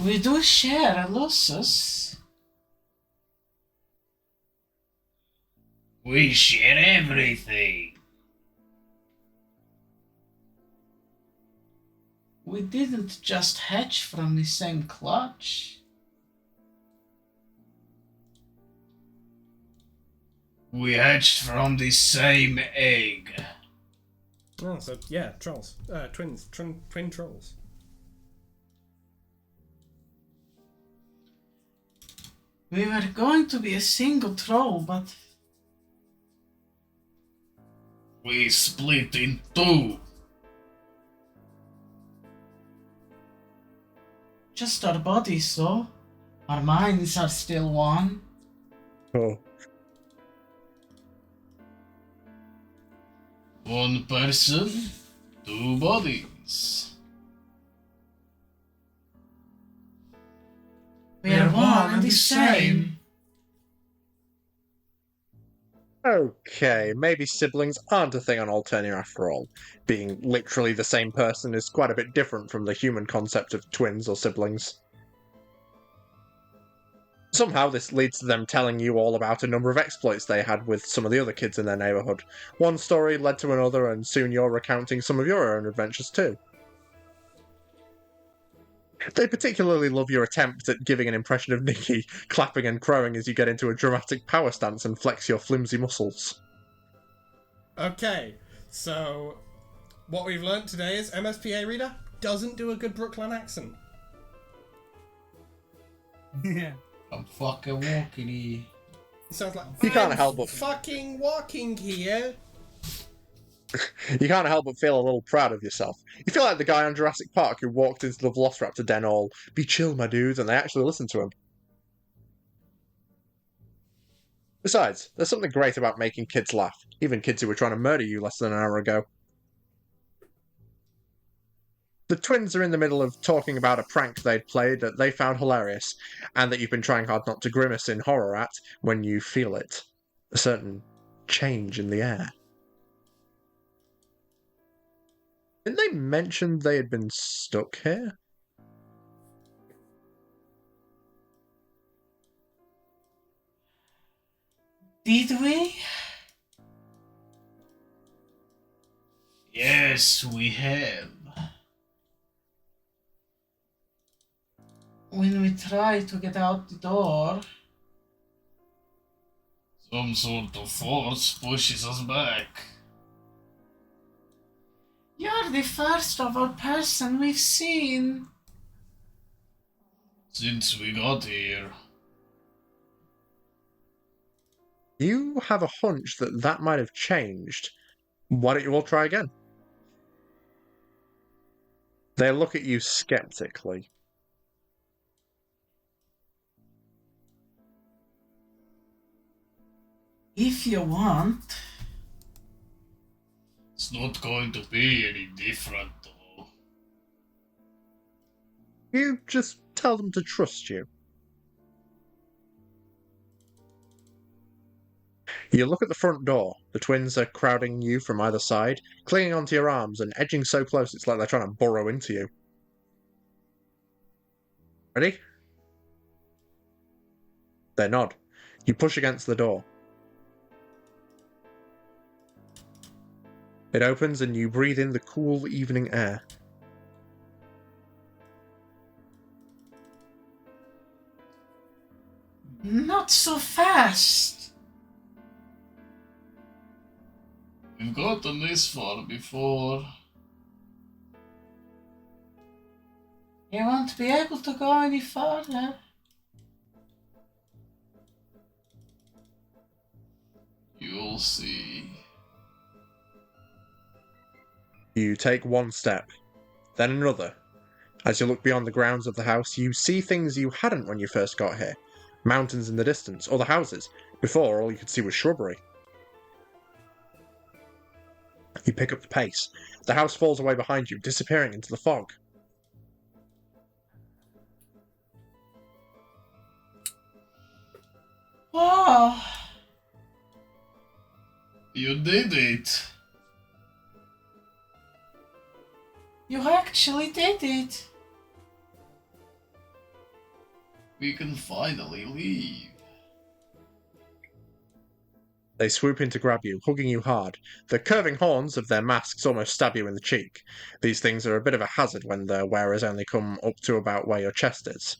Speaker 4: We do share losses. We share everything. We didn't just hatch from the same clutch. We hatched from the same egg.
Speaker 1: Oh, so yeah, trolls. Twins. Twin trolls.
Speaker 4: We were going to be a single troll, but we split in two. Just our bodies, though. Our minds are still one.
Speaker 2: Oh.
Speaker 4: One person, two bodies. We're one and the same.
Speaker 2: Okay, maybe siblings aren't a thing on Alternia after all. Being literally the same person is quite a bit different from the human concept of twins or siblings. Somehow this leads to them telling you all about a number of exploits they had with some of the other kids in their neighbourhood. One story led to another, and soon you're recounting some of your own adventures too. They particularly love your attempt at giving an impression of Nikki, clapping and crowing as you get into a dramatic power stance and flex your flimsy muscles.
Speaker 1: Okay, so what we've learnt today is MSPA Reader doesn't do a good Brooklyn accent.
Speaker 3: Yeah.
Speaker 4: I'm fucking walking here.
Speaker 1: It sounds like
Speaker 2: You can't
Speaker 1: I'm
Speaker 2: help but-
Speaker 1: fucking walking here.
Speaker 2: You can't help but feel a little proud of yourself. You feel like the guy on Jurassic Park who walked into the Velociraptor den all, "Be chill, my dudes," and they actually listened to him. Besides, there's something great about making kids laugh, even kids who were trying to murder you less than an hour ago. The twins are in the middle of talking about a prank they'd played that they found hilarious, and that you've been trying hard not to grimace in horror at when you feel it. A certain change in the air. Didn't they mention they had been stuck here?
Speaker 4: Did we? Yes, we have. When we try to get out the door, some sort of force pushes us back. You're the first of our person we've seen since we got here.
Speaker 2: You have a hunch that that might have changed. Why don't you all try again? They look at you skeptically.
Speaker 4: If you want.
Speaker 5: It's not going to be any different, though.
Speaker 2: You just tell them to trust you. You look at the front door. The twins are crowding you from either side, clinging onto your arms and edging so close it's like they're trying to burrow into you. Ready? They nod. You push against the door. It opens and you breathe in the cool evening air.
Speaker 4: Not so fast.
Speaker 5: We've gotten this far before.
Speaker 4: You won't be able to go any further.
Speaker 5: You'll see.
Speaker 2: You take one step, then another. As you look beyond the grounds of the house, you see things you hadn't when you first got here. Mountains in the distance, other houses. Before, all you could see was shrubbery. You pick up the pace. The house falls away behind you, disappearing into the fog.
Speaker 4: Oh,
Speaker 5: You did it.
Speaker 4: you actually did it.
Speaker 5: We can finally leave.
Speaker 2: They swoop in to grab you, hugging you hard. The curving horns of their masks almost stab you in the cheek. These things are a bit of a hazard when their wearers only come up to about where your chest is.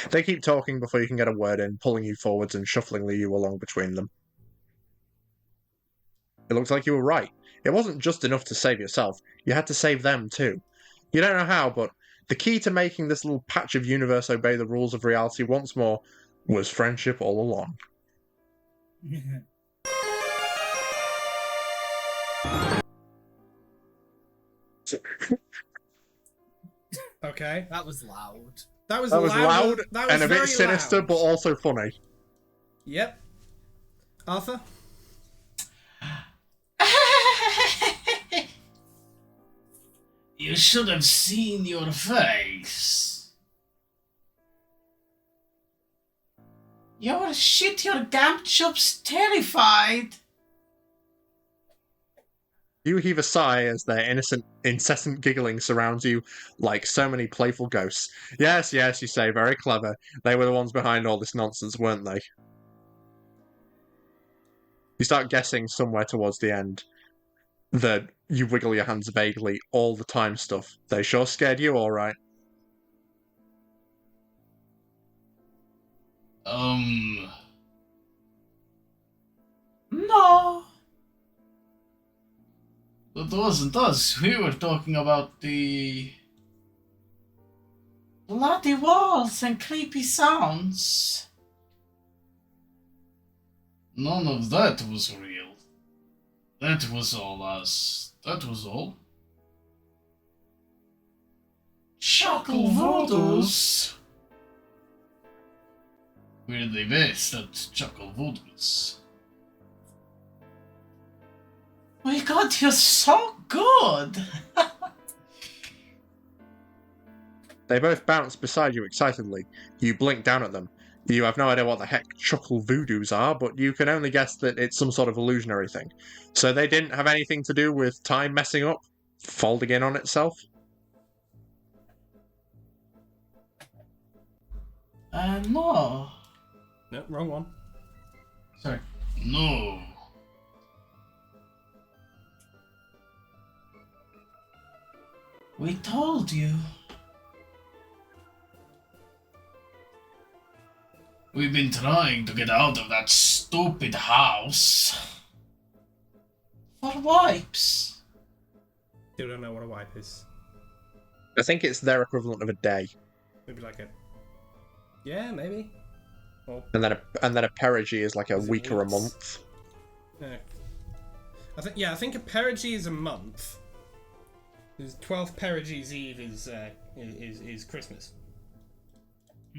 Speaker 2: They keep talking before you can get a word in, pulling you forwards and shuffling you along between them. It looks like you were right. It wasn't just enough to save yourself, you had to save them too. You don't know how, but the key to making this little patch of universe obey the rules of reality once more was friendship all along.
Speaker 1: Okay.
Speaker 3: That was loud.
Speaker 1: That was
Speaker 2: loud
Speaker 1: That was
Speaker 2: and a bit
Speaker 1: very
Speaker 2: sinister,
Speaker 1: loud.
Speaker 2: but also funny.
Speaker 1: Yep. Arthur?
Speaker 5: You should have seen your face.
Speaker 4: Your shit, your gamp chop's terrified.
Speaker 2: You heave a sigh as their innocent, incessant giggling surrounds you like so many playful ghosts. Yes, yes, you say, very clever. They were the ones behind all this nonsense, weren't they? You start guessing somewhere towards the end that you wiggle your hands vaguely, all the time stuff. They sure scared you, alright.
Speaker 4: No.
Speaker 5: That wasn't us. We were talking about the...
Speaker 4: Bloody walls and creepy sounds.
Speaker 5: None of that was real. That was all us. That was all.
Speaker 4: Chuckle voodoos.
Speaker 5: We're the best at chuckle voodoos.
Speaker 4: My god, you're so good.
Speaker 2: They both bounce beside you excitedly. You blink down at them. You have no idea what the heck chuckle voodoos are, but you can only guess that it's some sort of illusionary thing. So they didn't have anything to do with time messing up, folding in on itself?
Speaker 4: No.
Speaker 1: No, wrong one.
Speaker 4: Sorry.
Speaker 5: No.
Speaker 4: We told you.
Speaker 5: We've been trying to get out of that stupid house.
Speaker 4: For wipes.
Speaker 1: Still don't know what a wipe is.
Speaker 2: I think it's their equivalent of a day.
Speaker 1: Maybe like a... Yeah, maybe. Or...
Speaker 2: And then a perigee is like a
Speaker 1: Is it
Speaker 2: week or a
Speaker 1: weeks?
Speaker 2: month.
Speaker 1: No. I think a perigee is a month. 12th Perigee's Eve is Christmas.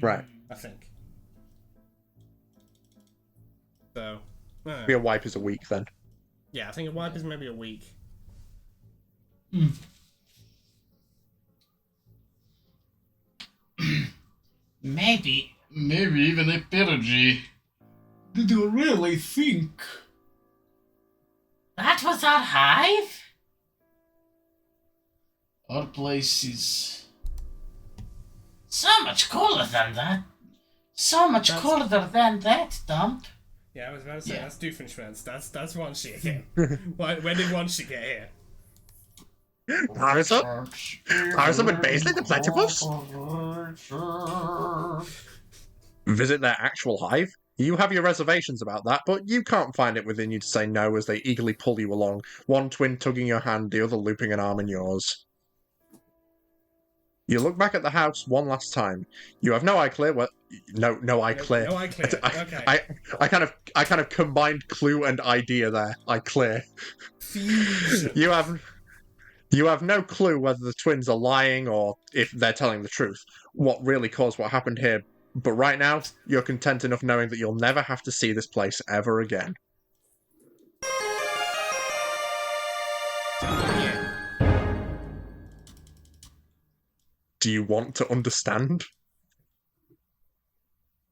Speaker 2: Right.
Speaker 1: I think. So.
Speaker 2: Maybe a wipe is a week then.
Speaker 1: Yeah, I think a wipe is maybe a week.
Speaker 5: Maybe even a perigee.
Speaker 4: Did you really think?
Speaker 5: That was our hive? Our place is so much cooler than that. So much cooler than that dump.
Speaker 1: Yeah, I was about to say, that's Doofenshmirtz. That's one shit again. When did one shit get here?
Speaker 2: Harrison and Paisley, the platypus? Visit their actual hive? You have your reservations about that, but you can't find it within you to say no as they eagerly pull you along, one twin tugging your hand, the other looping an arm in yours. You look back at the house one last time. You have no eye clear. No eye clear.
Speaker 1: No eye clear. Okay.
Speaker 2: I kind of combined clue and idea there. Eye clear.
Speaker 1: Fusion.
Speaker 2: You have no clue whether the twins are lying or if they're telling the truth. What really caused what happened here. But right now, you're content enough knowing that you'll never have to see this place ever again.
Speaker 1: Yeah.
Speaker 2: Do you want to understand?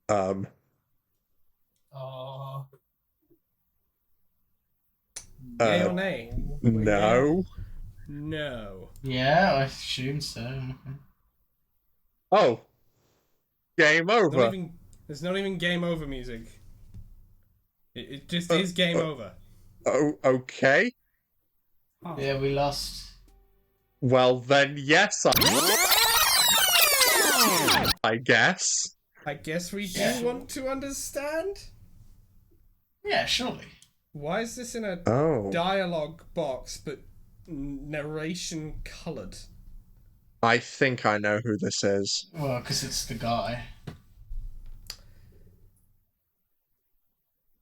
Speaker 3: Oh.
Speaker 1: Yay or nay?
Speaker 2: No.
Speaker 1: No.
Speaker 5: Yeah, I assume so.
Speaker 2: Oh. Game over.
Speaker 1: There's not even game over music. It just is game over.
Speaker 2: Oh, okay.
Speaker 3: Oh.
Speaker 5: Yeah, we lost.
Speaker 2: Well then, yes, I guess.
Speaker 1: I guess we do want to understand?
Speaker 5: Yeah, surely.
Speaker 1: Why is this in a
Speaker 2: Oh.
Speaker 1: dialogue box but narration coloured?
Speaker 2: I think I know who this is.
Speaker 5: Well, because it's the guy.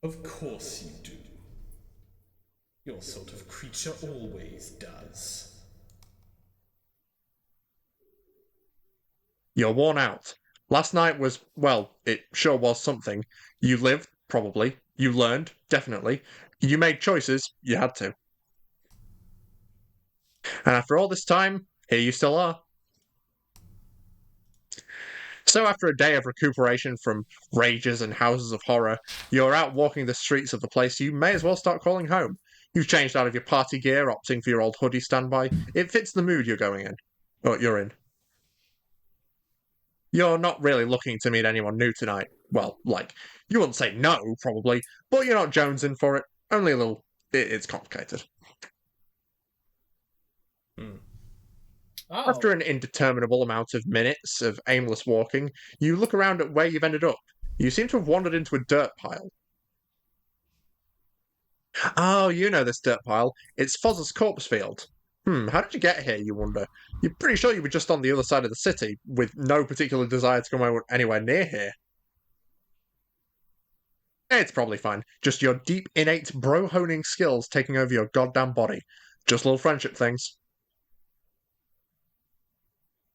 Speaker 1: Of course you do. Your sort of creature always does.
Speaker 2: You're worn out. Last night was, well, it sure was something. You lived, probably. You learned, definitely. You made choices, you had to. And after all this time, here you still are. So after a day of recuperation from rages and houses of horror, you're out walking the streets of the place you may as well start calling home. You've changed out of your party gear, opting for your old hoodie standby. It fits the mood you're going in. Or you're in. You're not really looking to meet anyone new tonight. Well, like, you wouldn't say no, probably, but you're not jonesing for it. Only a little. It's complicated.
Speaker 3: Oh.
Speaker 2: After an indeterminable amount of minutes of aimless walking, you look around at where you've ended up. You seem to have wandered into a dirt pile. Oh, you know this dirt pile. It's Fozz's corpse field. How did you get here, you wonder? You're pretty sure you were just on the other side of the city, with no particular desire to come anywhere near here. It's probably fine. Just your deep, innate bro-honing skills taking over your goddamn body. Just little friendship things.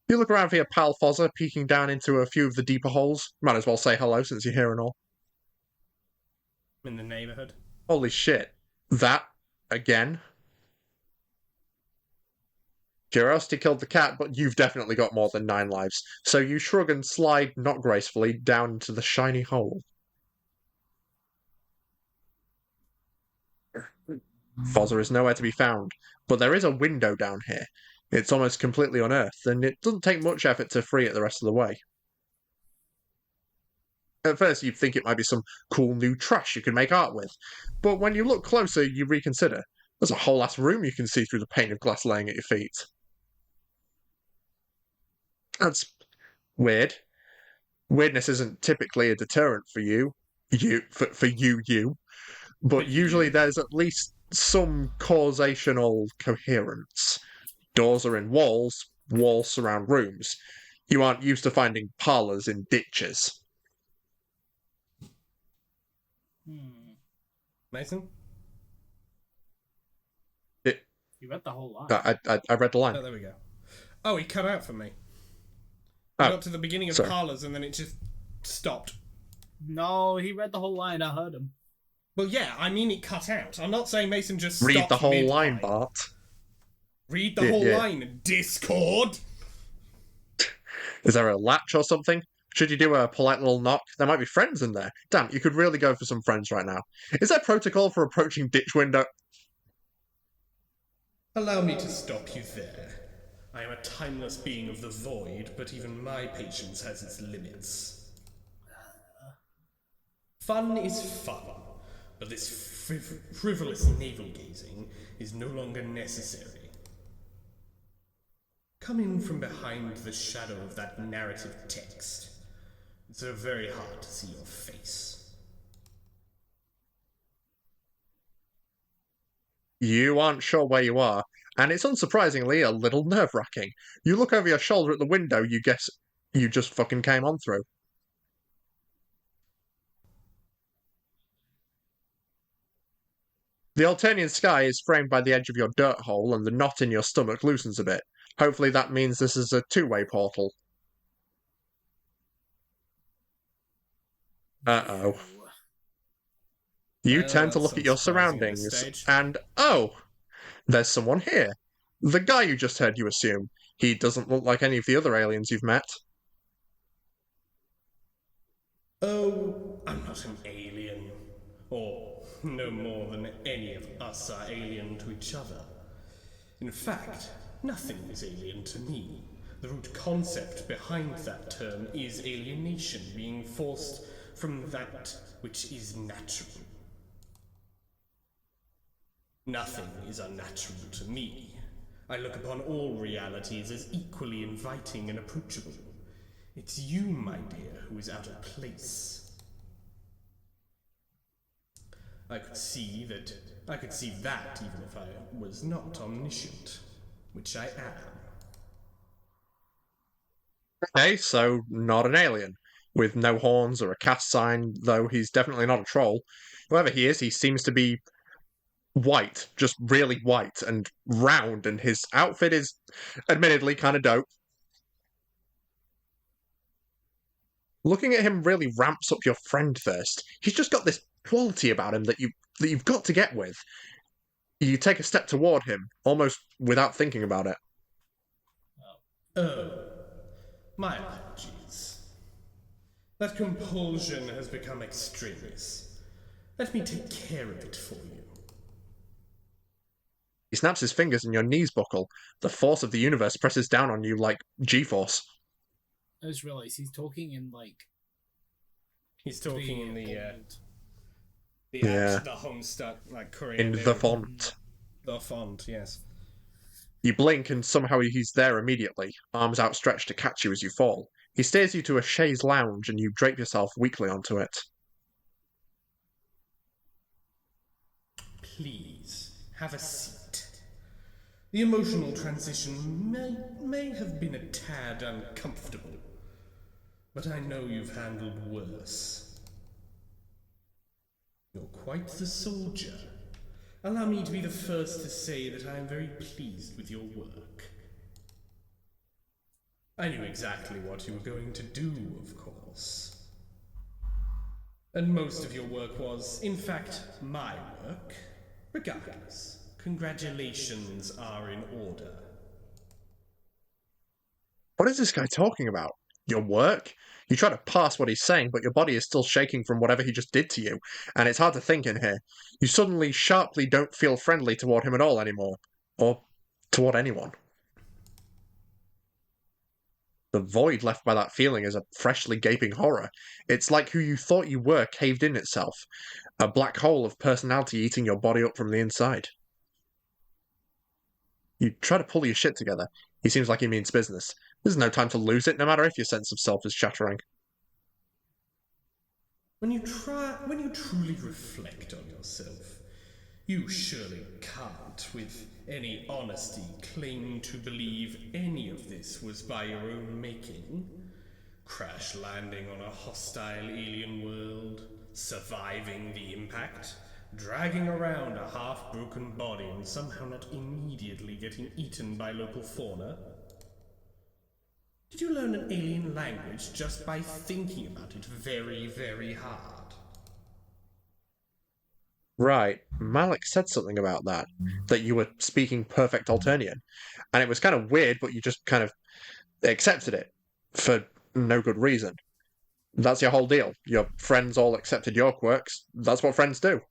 Speaker 2: You look around for your pal Fozza, peeking down into a few of the deeper holes. Might as well say hello since you're here and all.
Speaker 1: In the neighbourhood.
Speaker 2: Holy shit. That, again? Curiosity killed the cat, but you've definitely got more than 9 lives, so you shrug and slide, not gracefully, down into the shiny hole. Fozza is nowhere to be found, but there is a window down here. It's almost completely unearthed, and it doesn't take much effort to free it the rest of the way. At first, you'd think it might be some cool new trash you can make art with, but when you look closer, you reconsider. There's a whole ass room you can see through the pane of glass laying at your feet. That's weird. Weirdness isn't typically a deterrent for you, but usually there's at least some causational coherence. Doors are in walls, walls surround rooms. You aren't used to finding parlours in ditches.
Speaker 1: Mason?
Speaker 3: You read the whole line.
Speaker 2: I read the line.
Speaker 1: Oh, there we go. Oh, he cut out for me.
Speaker 2: Oh,
Speaker 1: I got to the beginning of
Speaker 2: sorry.
Speaker 1: Parlors and then it just stopped.
Speaker 3: No, he read the whole line. I heard him.
Speaker 1: Well, yeah, I mean it cut out. I'm not saying Mason just stopped
Speaker 2: Read the whole
Speaker 1: mid-line.
Speaker 2: line, Bart.
Speaker 1: Read the whole line, Discord.
Speaker 2: Is there a latch or something? Should you do a polite little knock? There might be friends in there. Damn, you could really go for some friends right now. Is there protocol for approaching ditch window?
Speaker 1: Allow me to stop you there. I am a timeless being of the void, but even my patience has its limits. Fun is fun, but this frivolous navel-gazing is no longer necessary. Come in from behind the shadow of that narrative text. It's so very hard to see your face.
Speaker 2: You aren't sure where you are, and it's unsurprisingly a little nerve-wracking. You look over your shoulder at the window you guess you just fucking came on through. The Alternian sky is framed by the edge of your dirt hole, and the knot in your stomach loosens a bit. Hopefully that means this is a two-way portal. Uh-oh. You turn to look at your surroundings, and oh! There's someone here. The guy you just heard, you assume. He doesn't look like any of the other aliens you've met.
Speaker 1: Oh, I'm not an alien. Or no more than any of us are alien to each other. In fact, nothing is alien to me. The root concept behind that term is alienation, being forced from that which is natural. Nothing is unnatural to me. I look upon all realities as equally inviting and approachable. It's you, my dear, who is out of place. I could see that even if I was not omniscient, which I am.
Speaker 2: Okay, so not an alien. With no horns or a cast sign, though he's definitely not a troll. Whoever he is, he seems to be white, just really white and round, and his outfit is admittedly kind of dope. Looking at him really ramps up your friend thirst. He's just got this quality about him that you've got to get with. You take a step toward him, almost without thinking about it.
Speaker 1: Oh, my apologies. That compulsion has become extraneous. Let me take care of it for you.
Speaker 2: He snaps his fingers and your knees buckle. The force of the universe presses down on you like G-force.
Speaker 3: I just realized he's talking in like.
Speaker 1: He's talking in the Homestuck, like Korean.
Speaker 2: In the font.
Speaker 1: The font, yes.
Speaker 2: You blink and somehow he's there immediately, arms outstretched to catch you as you fall. He steers you to a chaise lounge and you drape yourself weakly onto it.
Speaker 1: Please, have a seat. The emotional transition may have been a tad uncomfortable, but I know you've handled worse. You're quite the soldier. Allow me to be the first to say that I am very pleased with your work. I knew exactly what you were going to do, of course. And most of your work was, in fact, my work. Regardless, congratulations are in order.
Speaker 2: What is this guy talking about? Your work? You try to pass what he's saying, but your body is still shaking from whatever he just did to you, and it's hard to think in here. You suddenly, sharply don't feel friendly toward him at all anymore. Or toward anyone. The void left by that feeling is a freshly gaping horror. It's like who you thought you were caved in itself. A black hole of personality eating your body up from the inside. You try to pull your shit together. He seems like he means business. There's no time to lose it, no matter if your sense of self is shattering.
Speaker 1: When you truly reflect on yourself, you surely can't, with any honesty, claim to believe any of this was by your own making. Crash landing on a hostile alien world, surviving the impact, dragging around a half-broken body and somehow not immediately getting eaten by local fauna? Did you learn an alien language just by thinking about it very, very hard?
Speaker 2: Right. Malik said something about that you were speaking perfect Alternian. And it was kind of weird, but you just kind of accepted it for no good reason. That's your whole deal. Your friends all accepted your quirks. That's what friends do.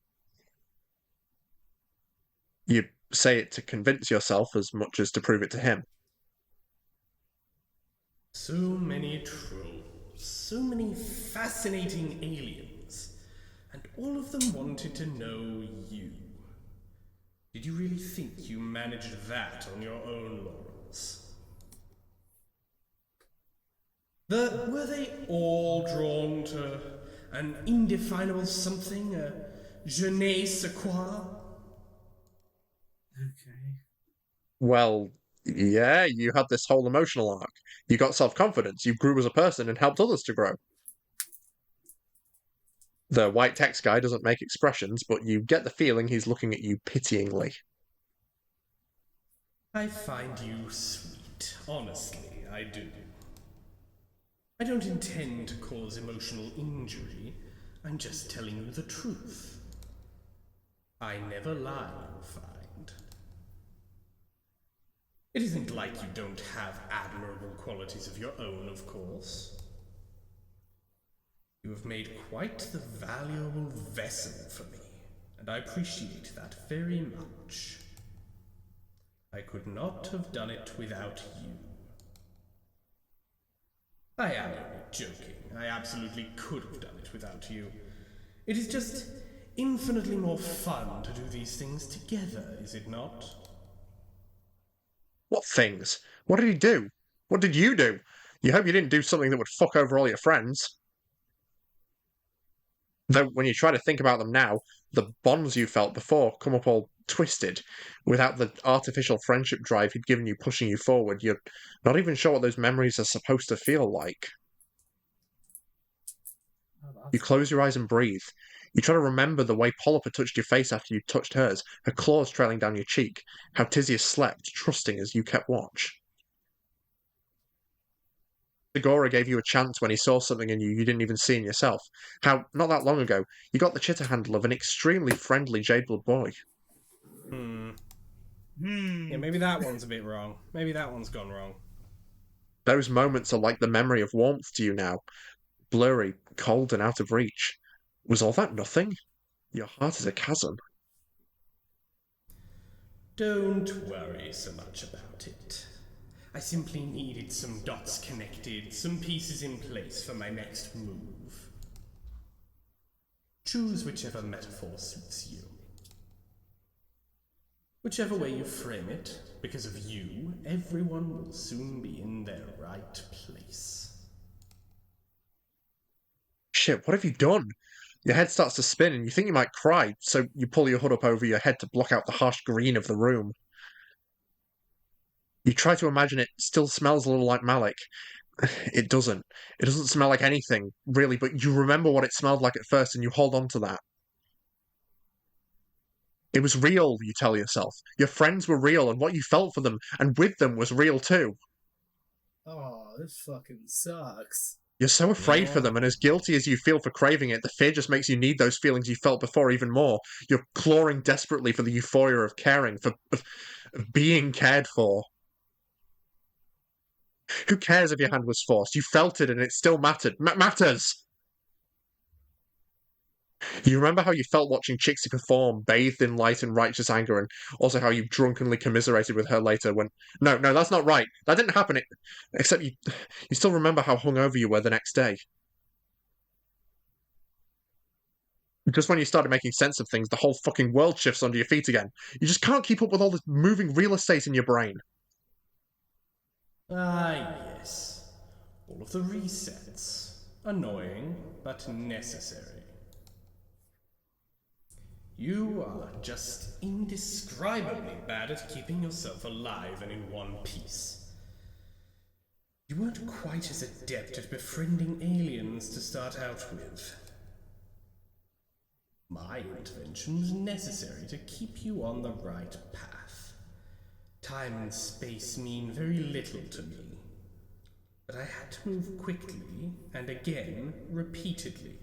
Speaker 2: You say it to convince yourself as much as to prove it to him.
Speaker 1: So many trolls, so many fascinating aliens, and all of them wanted to know you. Did you really think you managed that on your own laurels? Were they all drawn to an indefinable something, a je ne sais quoi?
Speaker 3: Okay.
Speaker 2: Well, yeah, you had this whole emotional arc. You got self-confidence, you grew as a person and helped others to grow. The white text guy doesn't make expressions, but you get the feeling he's looking at you pityingly.
Speaker 1: I find you sweet, honestly, I do. I don't intend to cause emotional injury, I'm just telling you the truth. I never lie, you'll find. It isn't like you don't have admirable qualities of your own, of course. You have made quite the valuable vessel for me, and I appreciate that very much. I could not have done it without you. I am only joking. I absolutely could have done it without you. It is just infinitely more fun to do these things together, is it not?
Speaker 2: What things? What did he do? What did you do? You hope you didn't do something that would fuck over all your friends. Though when you try to think about them now, the bonds you felt before come up all twisted. Without the artificial friendship drive he'd given you pushing you forward, you're not even sure what those memories are supposed to feel like. You close your eyes and breathe. You try to remember the way Polypa touched your face after you touched hers, her claws trailing down your cheek, how Tisius slept, trusting as you kept watch. Segura gave you a chance when he saw something in you didn't even see in yourself. How, not that long ago, you got the chitter handle of an extremely friendly Jadeblood boy.
Speaker 1: Yeah, maybe that one's a bit wrong. Maybe that one's gone wrong.
Speaker 2: Those moments are like the memory of warmth to you now. Blurry, cold, and out of reach. Was all that nothing? Your heart is a chasm.
Speaker 1: Don't worry so much about it. I simply needed some dots connected, some pieces in place for my next move. Choose whichever metaphor suits you. Whichever way you frame it, because of you, everyone will soon be in their right place.
Speaker 2: Shit, what have you done? Your head starts to spin and you think you might cry, so you pull your hood up over your head to block out the harsh green of the room. You try to imagine it still smells a little like Malik. It doesn't. It doesn't smell like anything, really, but you remember what it smelled like at first and you hold on to that. It was real, you tell yourself. Your friends were real, and what you felt for them and with them was real too.
Speaker 3: Oh, this fucking sucks.
Speaker 2: You're so afraid for
Speaker 1: Yeah.
Speaker 2: them, and as guilty as you feel for craving it, the fear just makes you need those feelings you felt before even more. You're clawing desperately for the euphoria of caring, of being cared for. Who cares if your hand was forced? You felt it and it still mattered. Matters! You remember how you felt watching Chixie perform, bathed in light and righteous anger, and also how you drunkenly commiserated with her later when... No, that's not right. That didn't happen. Except you still remember how hungover you were the next day. Just when you started making sense of things, the whole fucking world shifts under your feet again. You just can't keep up with all this moving real estate in your brain.
Speaker 1: Ah, yes. All of the resets. Annoying, but necessary. You are just indescribably bad at keeping yourself alive and in one piece. You weren't quite as adept at befriending aliens to start out with. My intervention was necessary to keep you on the right path. Time and space mean very little to me, but I had to move quickly and again repeatedly.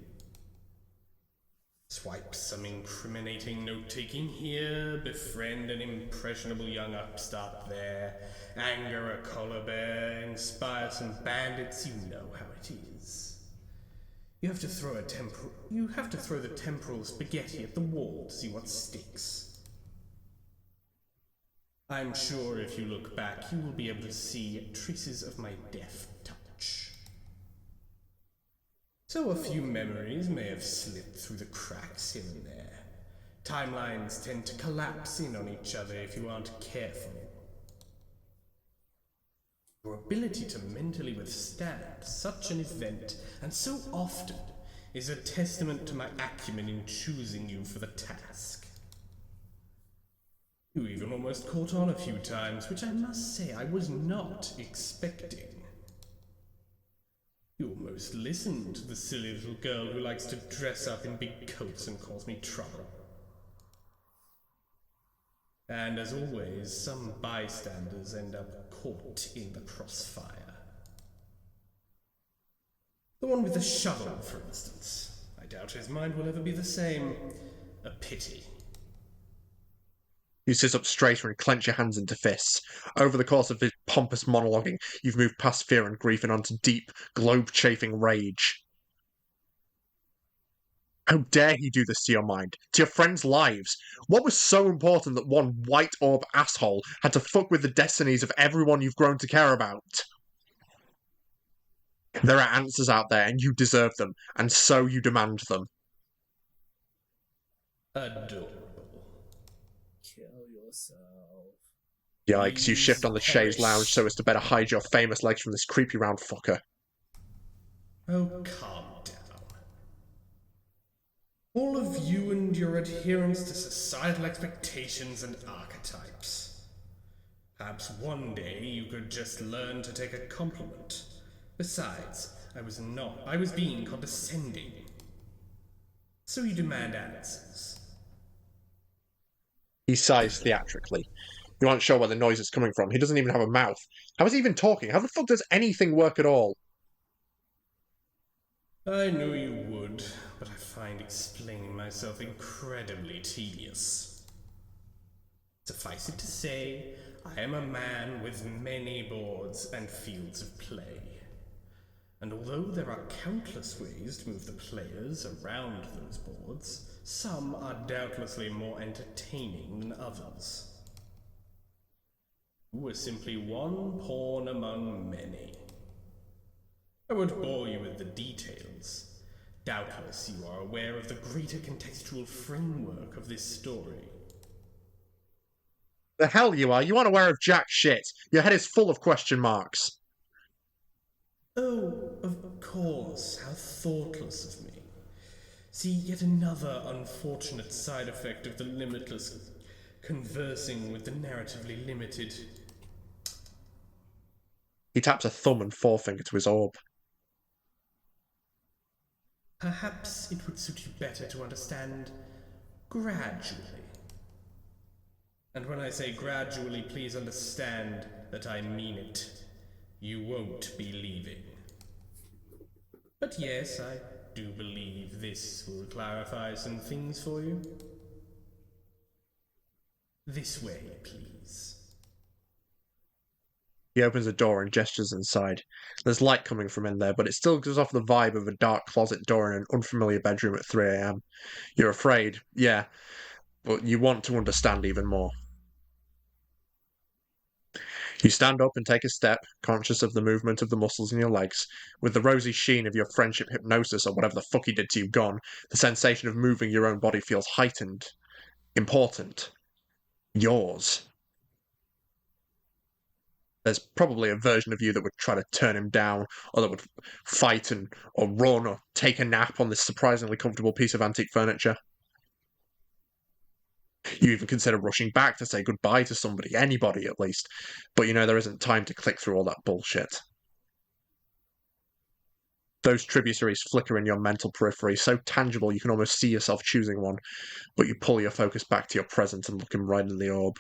Speaker 1: Swipe some incriminating note-taking here, befriend an impressionable young upstart there, anger a collar bear, inspire some bandits, you know how it is. You have to throw the temporal spaghetti at the wall to see what sticks. I'm sure if you look back, you will be able to see traces of my deft touch. So a few memories may have slipped through the cracks here and there. Timelines tend to collapse in on each other if you aren't careful. Your ability to mentally withstand such an event, and so often, is a testament to my acumen in choosing you for the task. You even almost caught on a few times, which I must say I was not expecting. You almost listened to the silly little girl who likes to dress up in big coats and cause me trouble. And as always, some bystanders end up caught in the crossfire. The one with the shovel, for instance. I doubt his mind will ever be the same. A pity.
Speaker 2: You sit up straighter and clench your hands into fists. Over the course of this pompous monologuing, you've moved past fear and grief and onto deep, globe-chafing rage. How dare he do this to your mind? To your friends' lives? What was so important that one white orb asshole had to fuck with the destinies of everyone you've grown to care about? There are answers out there, and you deserve them, and so you demand them.
Speaker 1: Adorable.
Speaker 3: Kill yourself.
Speaker 2: Yikes, you shift on the chaise lounge so as to better hide your famous legs from this creepy round fucker.
Speaker 1: Oh, calm down. All of you and your adherence to societal expectations and archetypes. Perhaps one day you could just learn to take a compliment. Besides, I was being condescending. So you demand answers.
Speaker 2: He sighs theatrically. You aren't sure where the noise is coming from. He doesn't even have a mouth. How is he even talking? How the fuck does anything work at all?
Speaker 1: I knew you would, but I find explaining myself incredibly tedious. Suffice it to say, I am a man with many boards and fields of play. And although there are countless ways to move the players around those boards, some are doubtlessly more entertaining than others. You are simply one pawn among many. I won't bore you with the details. Doubtless you are aware of the greater contextual framework of this story.
Speaker 2: The hell you are? You aren't aware of jack shit. Your head is full of question marks.
Speaker 1: Oh, of course, how thoughtless of me. See, yet another unfortunate side effect of the limitless conversing with the narratively limited.
Speaker 2: He taps a thumb and forefinger to his orb.
Speaker 1: Perhaps it would suit you better to understand gradually. And when I say gradually, please understand that I mean it. You won't be leaving. But yes, I do believe this will clarify some things for you. This way, please.
Speaker 2: He opens a door and gestures inside. There's light coming from in there, but it still gives off the vibe of a dark closet door in an unfamiliar bedroom at 3 a.m. You're afraid, yeah, but you want to understand even more. You stand up and take a step, conscious of the movement of the muscles in your legs. With the rosy sheen of your friendship hypnosis or whatever the fuck he did to you gone, the sensation of moving your own body feels heightened. Important. Yours. There's probably a version of you that would try to turn him down, or that would fight or run or take a nap on this surprisingly comfortable piece of antique furniture. You even consider rushing back to say goodbye to somebody, anybody at least. But you know there isn't time to click through all that bullshit. those tributaries flicker in your mental periphery, so tangible you can almost see yourself choosing one, but you pull your focus back to your present and look him right in the orb.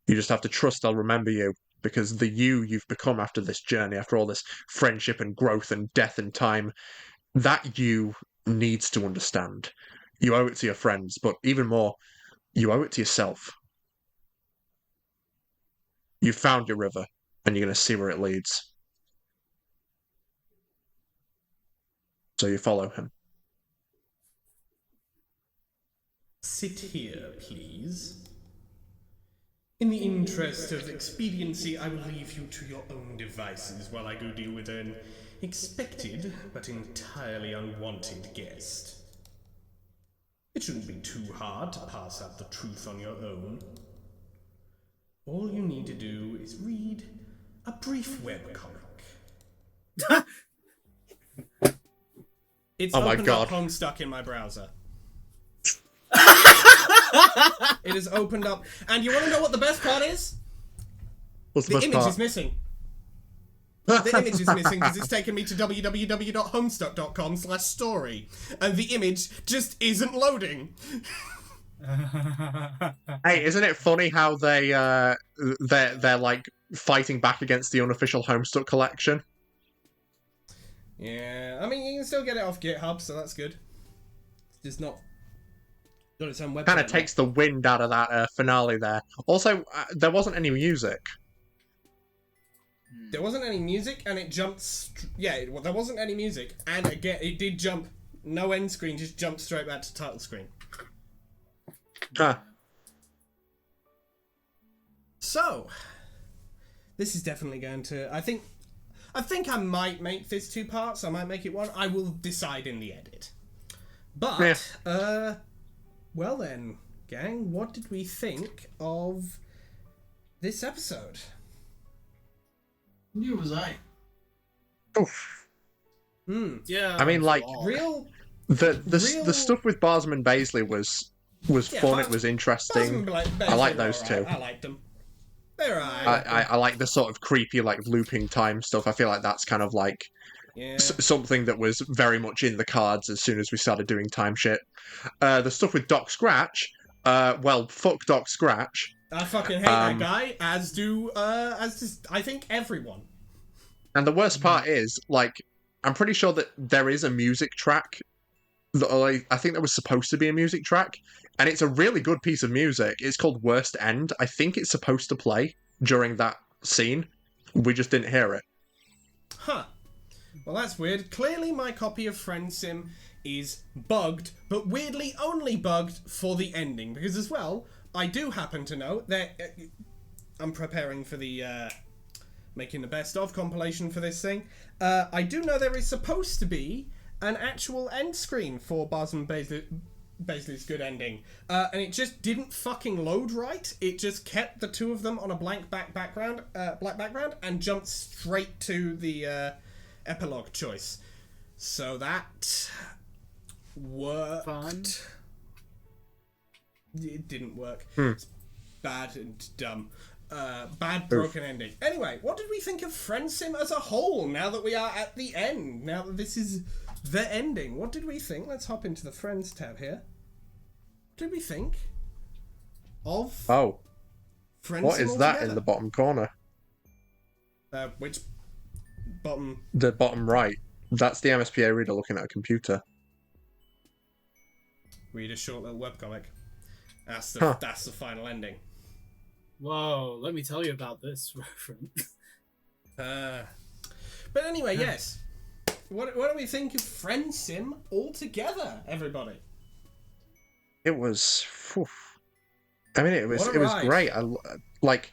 Speaker 2: You just have to trust they'll remember you, because the you've become after this journey, after all this friendship and growth and death and time, that you needs to understand. You owe it to your friends, but even more, you owe it to yourself. You've found your river, and you're going to see where it leads. So you follow him.
Speaker 1: Sit here, please. In the interest of expediency, I will leave you to your own devices while I go deal with an expected but entirely unwanted guest. It shouldn't be too hard to pass out the truth on your own. All you need to do is read a brief webcomic. It's
Speaker 2: Oh my
Speaker 1: opened
Speaker 2: God.
Speaker 1: up Homestuck in my browser. It is opened up, and you want to know what the best part is?
Speaker 2: What's the
Speaker 1: The
Speaker 2: best
Speaker 1: image
Speaker 2: part?
Speaker 1: is missing. The image is missing because it's taken me to www.homestuck.com/story, and the image just isn't loading.
Speaker 2: Hey, isn't it funny how they're like fighting back against the unofficial Homestuck collection?
Speaker 1: Yeah, I mean, you can still get it off GitHub, so that's good. It's just not got its own website.
Speaker 2: Kind of takes the wind out of that finale there. Also, there wasn't any music.
Speaker 1: There wasn't any music, and it jumped. There wasn't any music, and again, it did jump. No end screen, just jumped straight back to title screen.
Speaker 2: Huh.
Speaker 1: So, this is definitely going to. I think I might make this 2 parts. I might make it 1. I will decide in the edit. But, well then, gang, what did we think of this episode?
Speaker 4: Neither was I.
Speaker 2: Oof.
Speaker 3: Yeah.
Speaker 2: I mean, like,
Speaker 1: Real.
Speaker 2: the stuff with Barsman and Baisley was fun. It was interesting. I like those two.
Speaker 1: I liked them. They're alright.
Speaker 2: I like the sort of creepy, like, looping time stuff. I feel like that's kind of like
Speaker 1: Yeah.
Speaker 2: something that was very much in the cards as soon as we started doing time shit. The stuff with Doc Scratch, fuck Doc Scratch.
Speaker 1: I fucking hate that guy, as does I think everyone.
Speaker 2: And the worst part is, like, I'm pretty sure that there is a music track. I think there was supposed to be a music track, and it's a really good piece of music. It's called Worst End. I think it's supposed to play during that scene. We just didn't hear it.
Speaker 1: Huh. Well, that's weird. Clearly my copy of Friendsim is bugged, but weirdly only bugged for the ending, because as well, I do happen to know that I'm preparing for the making the best of compilation for this thing. I do know there is supposed to be an actual end screen for Bars and Baisley's good ending, and it just didn't fucking load right. It just kept the two of them on a black background, and jumped straight to the epilogue choice. So that worked.
Speaker 3: Fun.
Speaker 1: It didn't work. It's bad and dumb. Bad broken ending. Anyway, what did we think of Friendsim as a whole now that we are at the end? Now that this is the ending, what did we think? Let's hop into the Friends tab here. What did we think of Friendsim
Speaker 2: What is that
Speaker 1: altogether?
Speaker 2: in the bottom corner?
Speaker 1: Which bottom?
Speaker 2: The bottom right. That's the MSPA reader looking at a computer.
Speaker 1: Read a short little webcomic. That's the final ending.
Speaker 3: Whoa, let me tell you about this reference.
Speaker 1: But anyway, yes. What do we think of Friendsim altogether, everybody?
Speaker 2: It was. I mean, it was
Speaker 1: What a ride.
Speaker 2: great. I like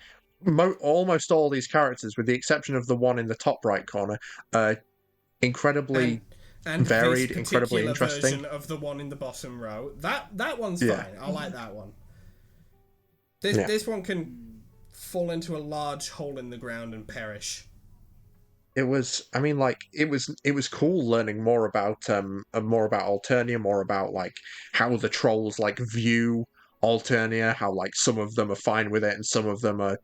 Speaker 2: almost all these characters, with the exception of the one in the top right corner, incredibly
Speaker 1: and
Speaker 2: varied,
Speaker 1: this
Speaker 2: incredibly
Speaker 1: particular
Speaker 2: interesting.
Speaker 1: version of the one in the bottom row. That one's
Speaker 2: Yeah.
Speaker 1: fine. I like that one. This one can fall into a large hole in the ground and perish.
Speaker 2: It was. I mean, like it was cool learning more about Alternia, more about like how the trolls like view Alternia, how like some of them are fine with it and some of them are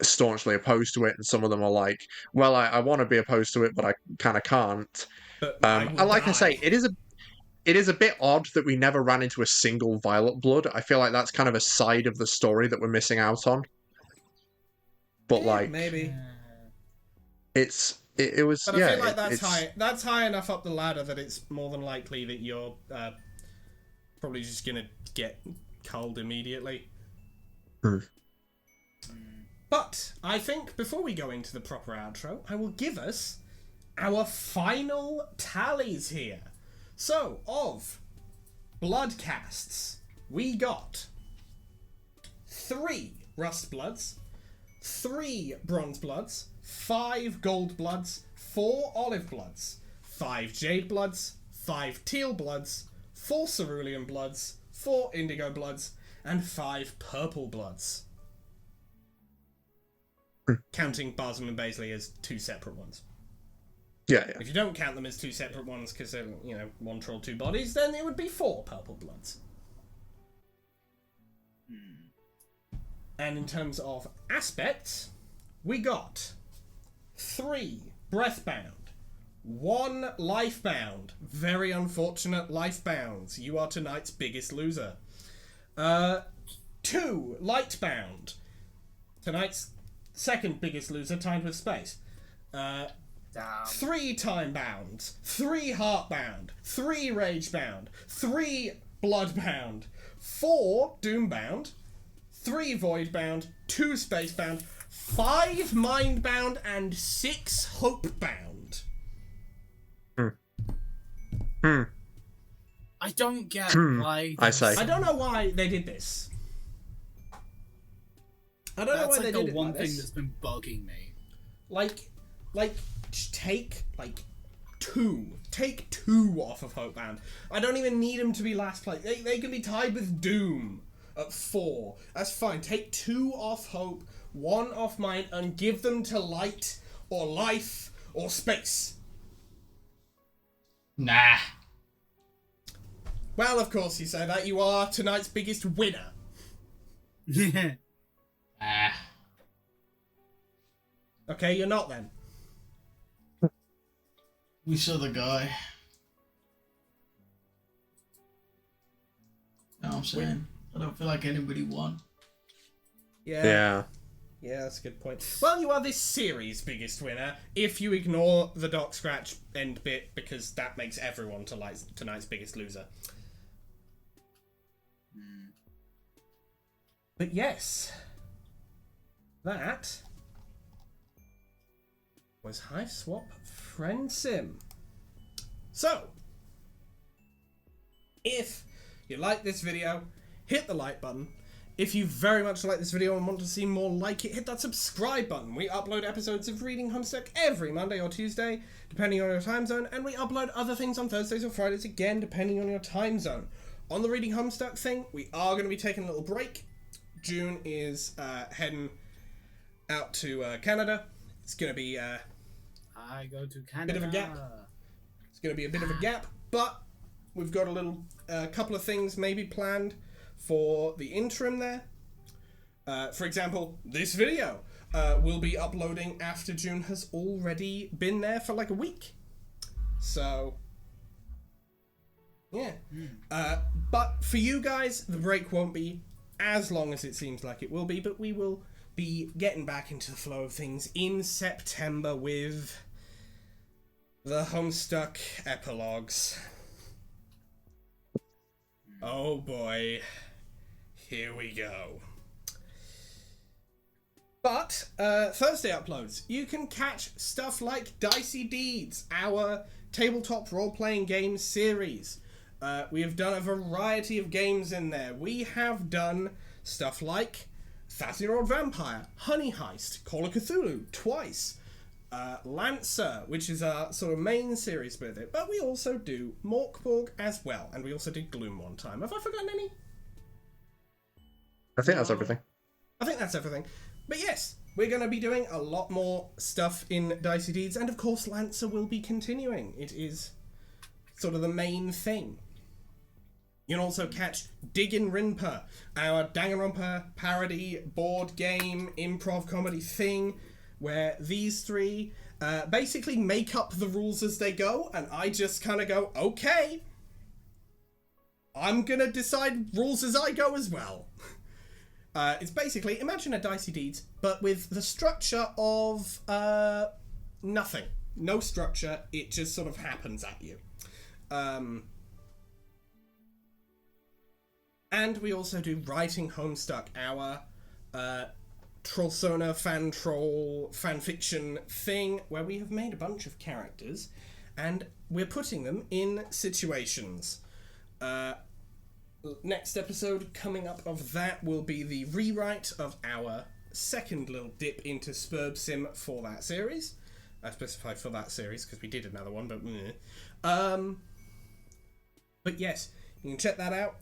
Speaker 2: staunchly opposed to it, and some of them are like, well, I want to be opposed to it, but I kind of can't.
Speaker 1: But I
Speaker 2: say, it is a bit odd that we never ran into a single Violet Blood. I feel like that's kind of a side of the story that we're missing out on. But
Speaker 1: maybe
Speaker 2: it was.
Speaker 1: But I feel like that's high enough up the ladder that it's more than likely that you're probably just gonna get culled immediately. But I think before we go into the proper outro, I will give us our final tallies here. So, of blood casts, we got 3 Rust Bloods, 3 Bronze Bloods, 5 Gold Bloods, 4 Olive Bloods, 5 Jade Bloods, 5 Teal Bloods, 4 Cerulean Bloods, 4 Indigo Bloods, and 5 Purple Bloods. Counting Barzum and Baisley as 2 separate ones.
Speaker 2: Yeah.
Speaker 1: If you don't count them as 2 separate ones because they're, 1 troll, 2 bodies, then it would be 4 Purple Bloods. And in terms of aspects, we got 3 Breathbound, 1 Lifebound. Very unfortunate Lifebounds. You are tonight's biggest loser. 2 Lightbound. Tonight's second biggest loser, tied with Space. 3 Timebound. 3 Heartbound. 3 Ragebound. 3 Bloodbound. 4 Doombound. 3 Voidbound. 2 Spacebound. 5 Mindbound. And 6 Hopebound.
Speaker 3: I don't get why.
Speaker 2: I
Speaker 1: don't know why they did this. I don't know why they did it.
Speaker 3: That's the one thing that's been bugging me.
Speaker 1: Take 2. Take 2 off of Hopebound. I don't even need them to be last place. They can be tied with Doom at 4. That's fine. Take 2 off Hope, 1 off Mind, and give them to Light or Life or Space.
Speaker 5: Nah.
Speaker 1: Well, of course you say that. You are tonight's biggest winner.
Speaker 3: Yeah.
Speaker 1: Okay, you're not then.
Speaker 4: We saw the guy. You know what I'm saying? I don't feel like anybody won.
Speaker 1: Yeah, that's a good point. Well, you are this series' biggest winner if you ignore the Doc Scratch end bit, because that makes everyone tonight's biggest loser. But yes, that was Hiveswap Friendsim. So, if you like this video, hit the like button. If you very much like this video and want to see more like it, hit that subscribe button. We upload episodes of Reading Homestuck every Monday or Tuesday, depending on your time zone, and we upload other things on Thursdays or Fridays, again, depending on your time zone. On the Reading Homestuck thing, we are going to be taking a little break. June is heading out to Canada. It's going to be
Speaker 3: I go to Canada.
Speaker 1: bit of a gap. It's going to be a bit of a gap, but we've got a couple of things maybe planned for the interim there. For example, this video will be uploading after June has already been there for like a week. So, yeah. But for you guys, the break won't be as long as it seems like it will be, but we will be getting back into the flow of things in September with the Homestuck epilogues. Oh boy. Here we go. But, Thursday uploads, you can catch stuff like Dicey Deeds, our tabletop role-playing games series. We have done a variety of games in there. We have done stuff like 1,000-Year-Old Vampire, Honey Heist, Call of Cthulhu, twice, Lancer, which is our sort of main series with it, but we also do Morkborg as well, and we also did Gloom one time. Have I forgotten any?
Speaker 2: I think that's everything.
Speaker 1: I think that's everything. But yes, we're going to be doing a lot more stuff in Dicey Deeds, and of course Lancer will be continuing. It is sort of the main thing. You can also catch Diggin' Rinpa, our Danganronpa parody board game improv comedy thing, where these three basically make up the rules as they go, and I just kind of go, okay, I'm gonna decide rules as I go as well. It's basically, imagine a Dicey Deeds, but with the structure of nothing. No structure, it just sort of happens at you. And we also do Writing Homestuck, our Trollsona fan troll fanfiction thing, where we have made a bunch of characters, and we're putting them in situations. Next episode coming up of that will be the rewrite of our second little dip into Spurbsim for that series. I specified for that series because we did another one, but yes, you can check that out.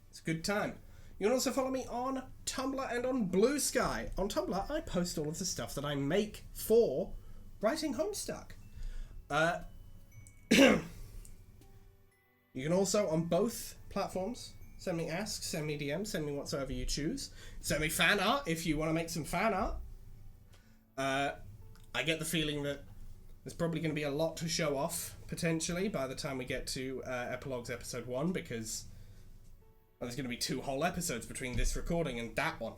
Speaker 1: It's a good time. You can also follow me on Tumblr and on Blue Sky. On Tumblr, I post all of the stuff that I make for Writing Homestuck. You can also, on both platforms, send me asks, send me DMs, send me whatsoever you choose. Send me fan art if you want to make some fan art. I get the feeling that there's probably going to be a lot to show off, potentially, by the time we get to Epilogues Episode 1, because there's going to be 2 whole episodes between this recording and that one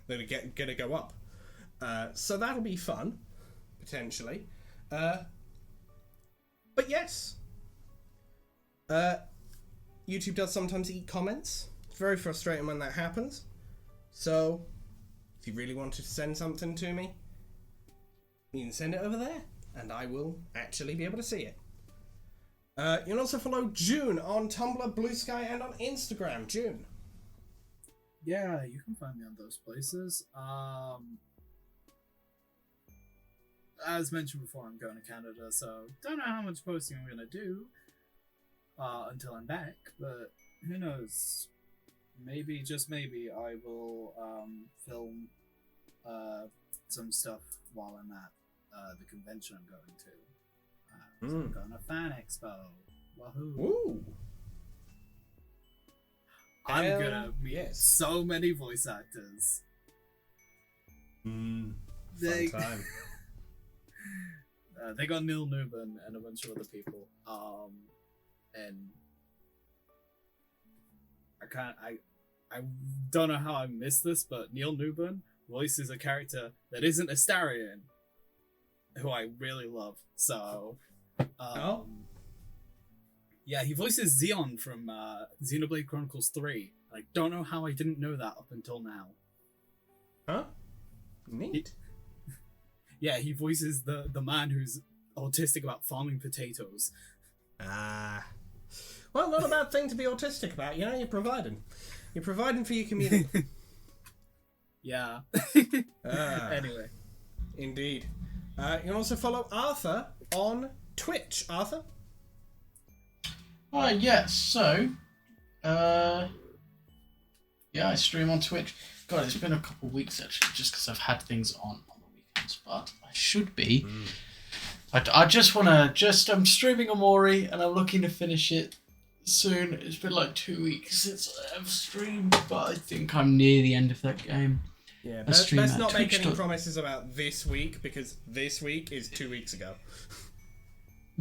Speaker 1: that are going to go up. So that'll be fun, potentially. But yes. YouTube does sometimes eat comments. It's very frustrating when that happens. So, if you really wanted to send something to me, you can send it over there, and I will actually be able to see it. You can also follow June on Tumblr, Blue Sky, and on Instagram. June.
Speaker 3: Yeah, you can find me on those places. As mentioned before, I'm going to Canada, so don't know how much posting I'm going to do until I'm back, but who knows? Maybe, just maybe, I will film some stuff while I'm at the convention I'm going to. So I'm going to Fan Expo. Wahoo!
Speaker 1: Ooh.
Speaker 3: I'm gonna meet so many voice actors.
Speaker 1: Fun time.
Speaker 3: They got Neil Newman and a bunch of other people. And I don't know how I missed this, but Neil Newman voices a character that isn't Astarion, who I really love. So, yeah, he voices Xeon from Xenoblade Chronicles 3. I don't know how I didn't know that up until now.
Speaker 1: Huh? Neat.
Speaker 3: Yeah, he voices the man who's autistic about farming potatoes.
Speaker 1: Well, not a bad thing to be autistic about, you know, you're providing. You're providing for your community.
Speaker 3: Yeah. Anyway.
Speaker 1: Indeed. You can also follow Arthur on Twitch. Arthur?
Speaker 4: Yes, so, yeah, I stream on Twitch. God, it's been a couple of weeks, actually, just because I've had things on the weekends, but I should be. I just want to, I'm streaming Amori, and I'm looking to finish it soon. It's been like 2 weeks since I've streamed, but I think I'm near the end of that game.
Speaker 1: Yeah, let's not make any promises about this week, because this week is 2 weeks ago.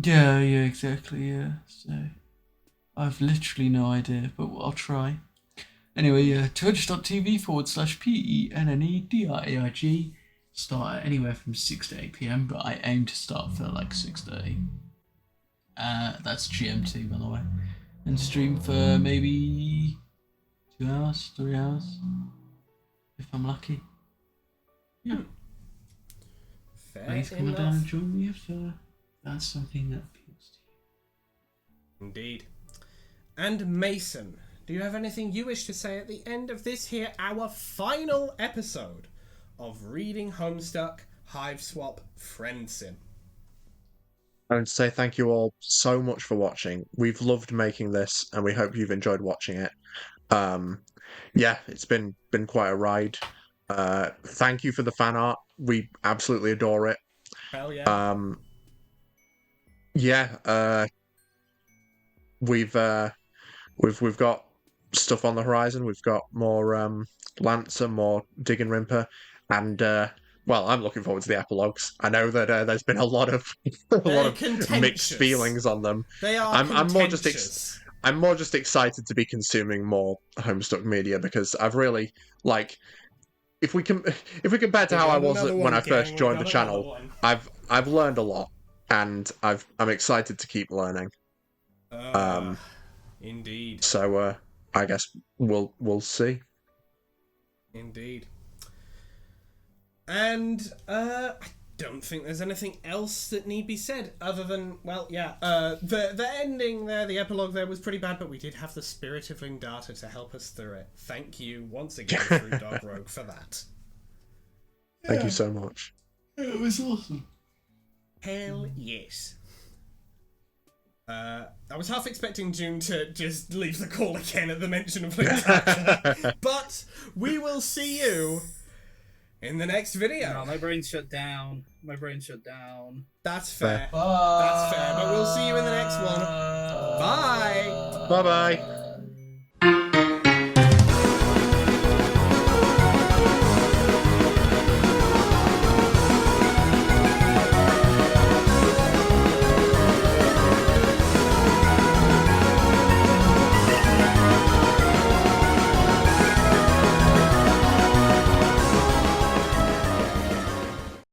Speaker 4: Yeah, exactly, yeah. So, I've literally no idea, but I'll try. Anyway, yeah, twitch.tv/PENNEDIAIG. Start at anywhere from 6 to 8 p.m, but I aim to start for like 6:30. That's GMT, by the way. And stream for maybe 2 hours, 3 hours, if I'm lucky. Yeah. Please come down and join me if that's something that appeals to you.
Speaker 1: Indeed. And Mason, do you have anything you wish to say at the end of this here, our final episode of Reading Homestuck Hiveswap Friendsim?
Speaker 2: I want to say thank you all so much for watching. We've loved making this, and we hope you've enjoyed watching it. Yeah, it's been quite a ride. Thank you for the fan art. We absolutely adore it.
Speaker 1: Hell yeah.
Speaker 2: Yeah, we've we've got stuff on the horizon. We've got more Lancer, more Dig and Rimper, and well, I'm looking forward to the epilogues. I know that there's been a lot of mixed feelings on them.
Speaker 1: They are
Speaker 2: I'm more just
Speaker 1: contentious.
Speaker 2: I'm more just excited to be consuming more Homestuck media because I've really if we compare to how I was when I first joined the channel, I've learned a lot and I'm excited to keep learning.
Speaker 1: Indeed.
Speaker 2: So I guess we'll see.
Speaker 1: Indeed. And I don't think there's anything else that need be said other than, well, yeah, the ending there, the epilogue there was pretty bad, but we did have the Spirit of Lingdata to help us through it. Thank you once again, True Dog Rogue, for that.
Speaker 2: Thank you so much.
Speaker 4: It was awesome.
Speaker 1: Hell yes. I was half expecting June to just leave the call again at the mention of Lingdata, but we will see you in the next video.
Speaker 3: No, my brain shut down.
Speaker 1: That's fair.
Speaker 4: Bye.
Speaker 1: That's fair. But we'll see you in the next one. Bye.
Speaker 2: Bye-bye.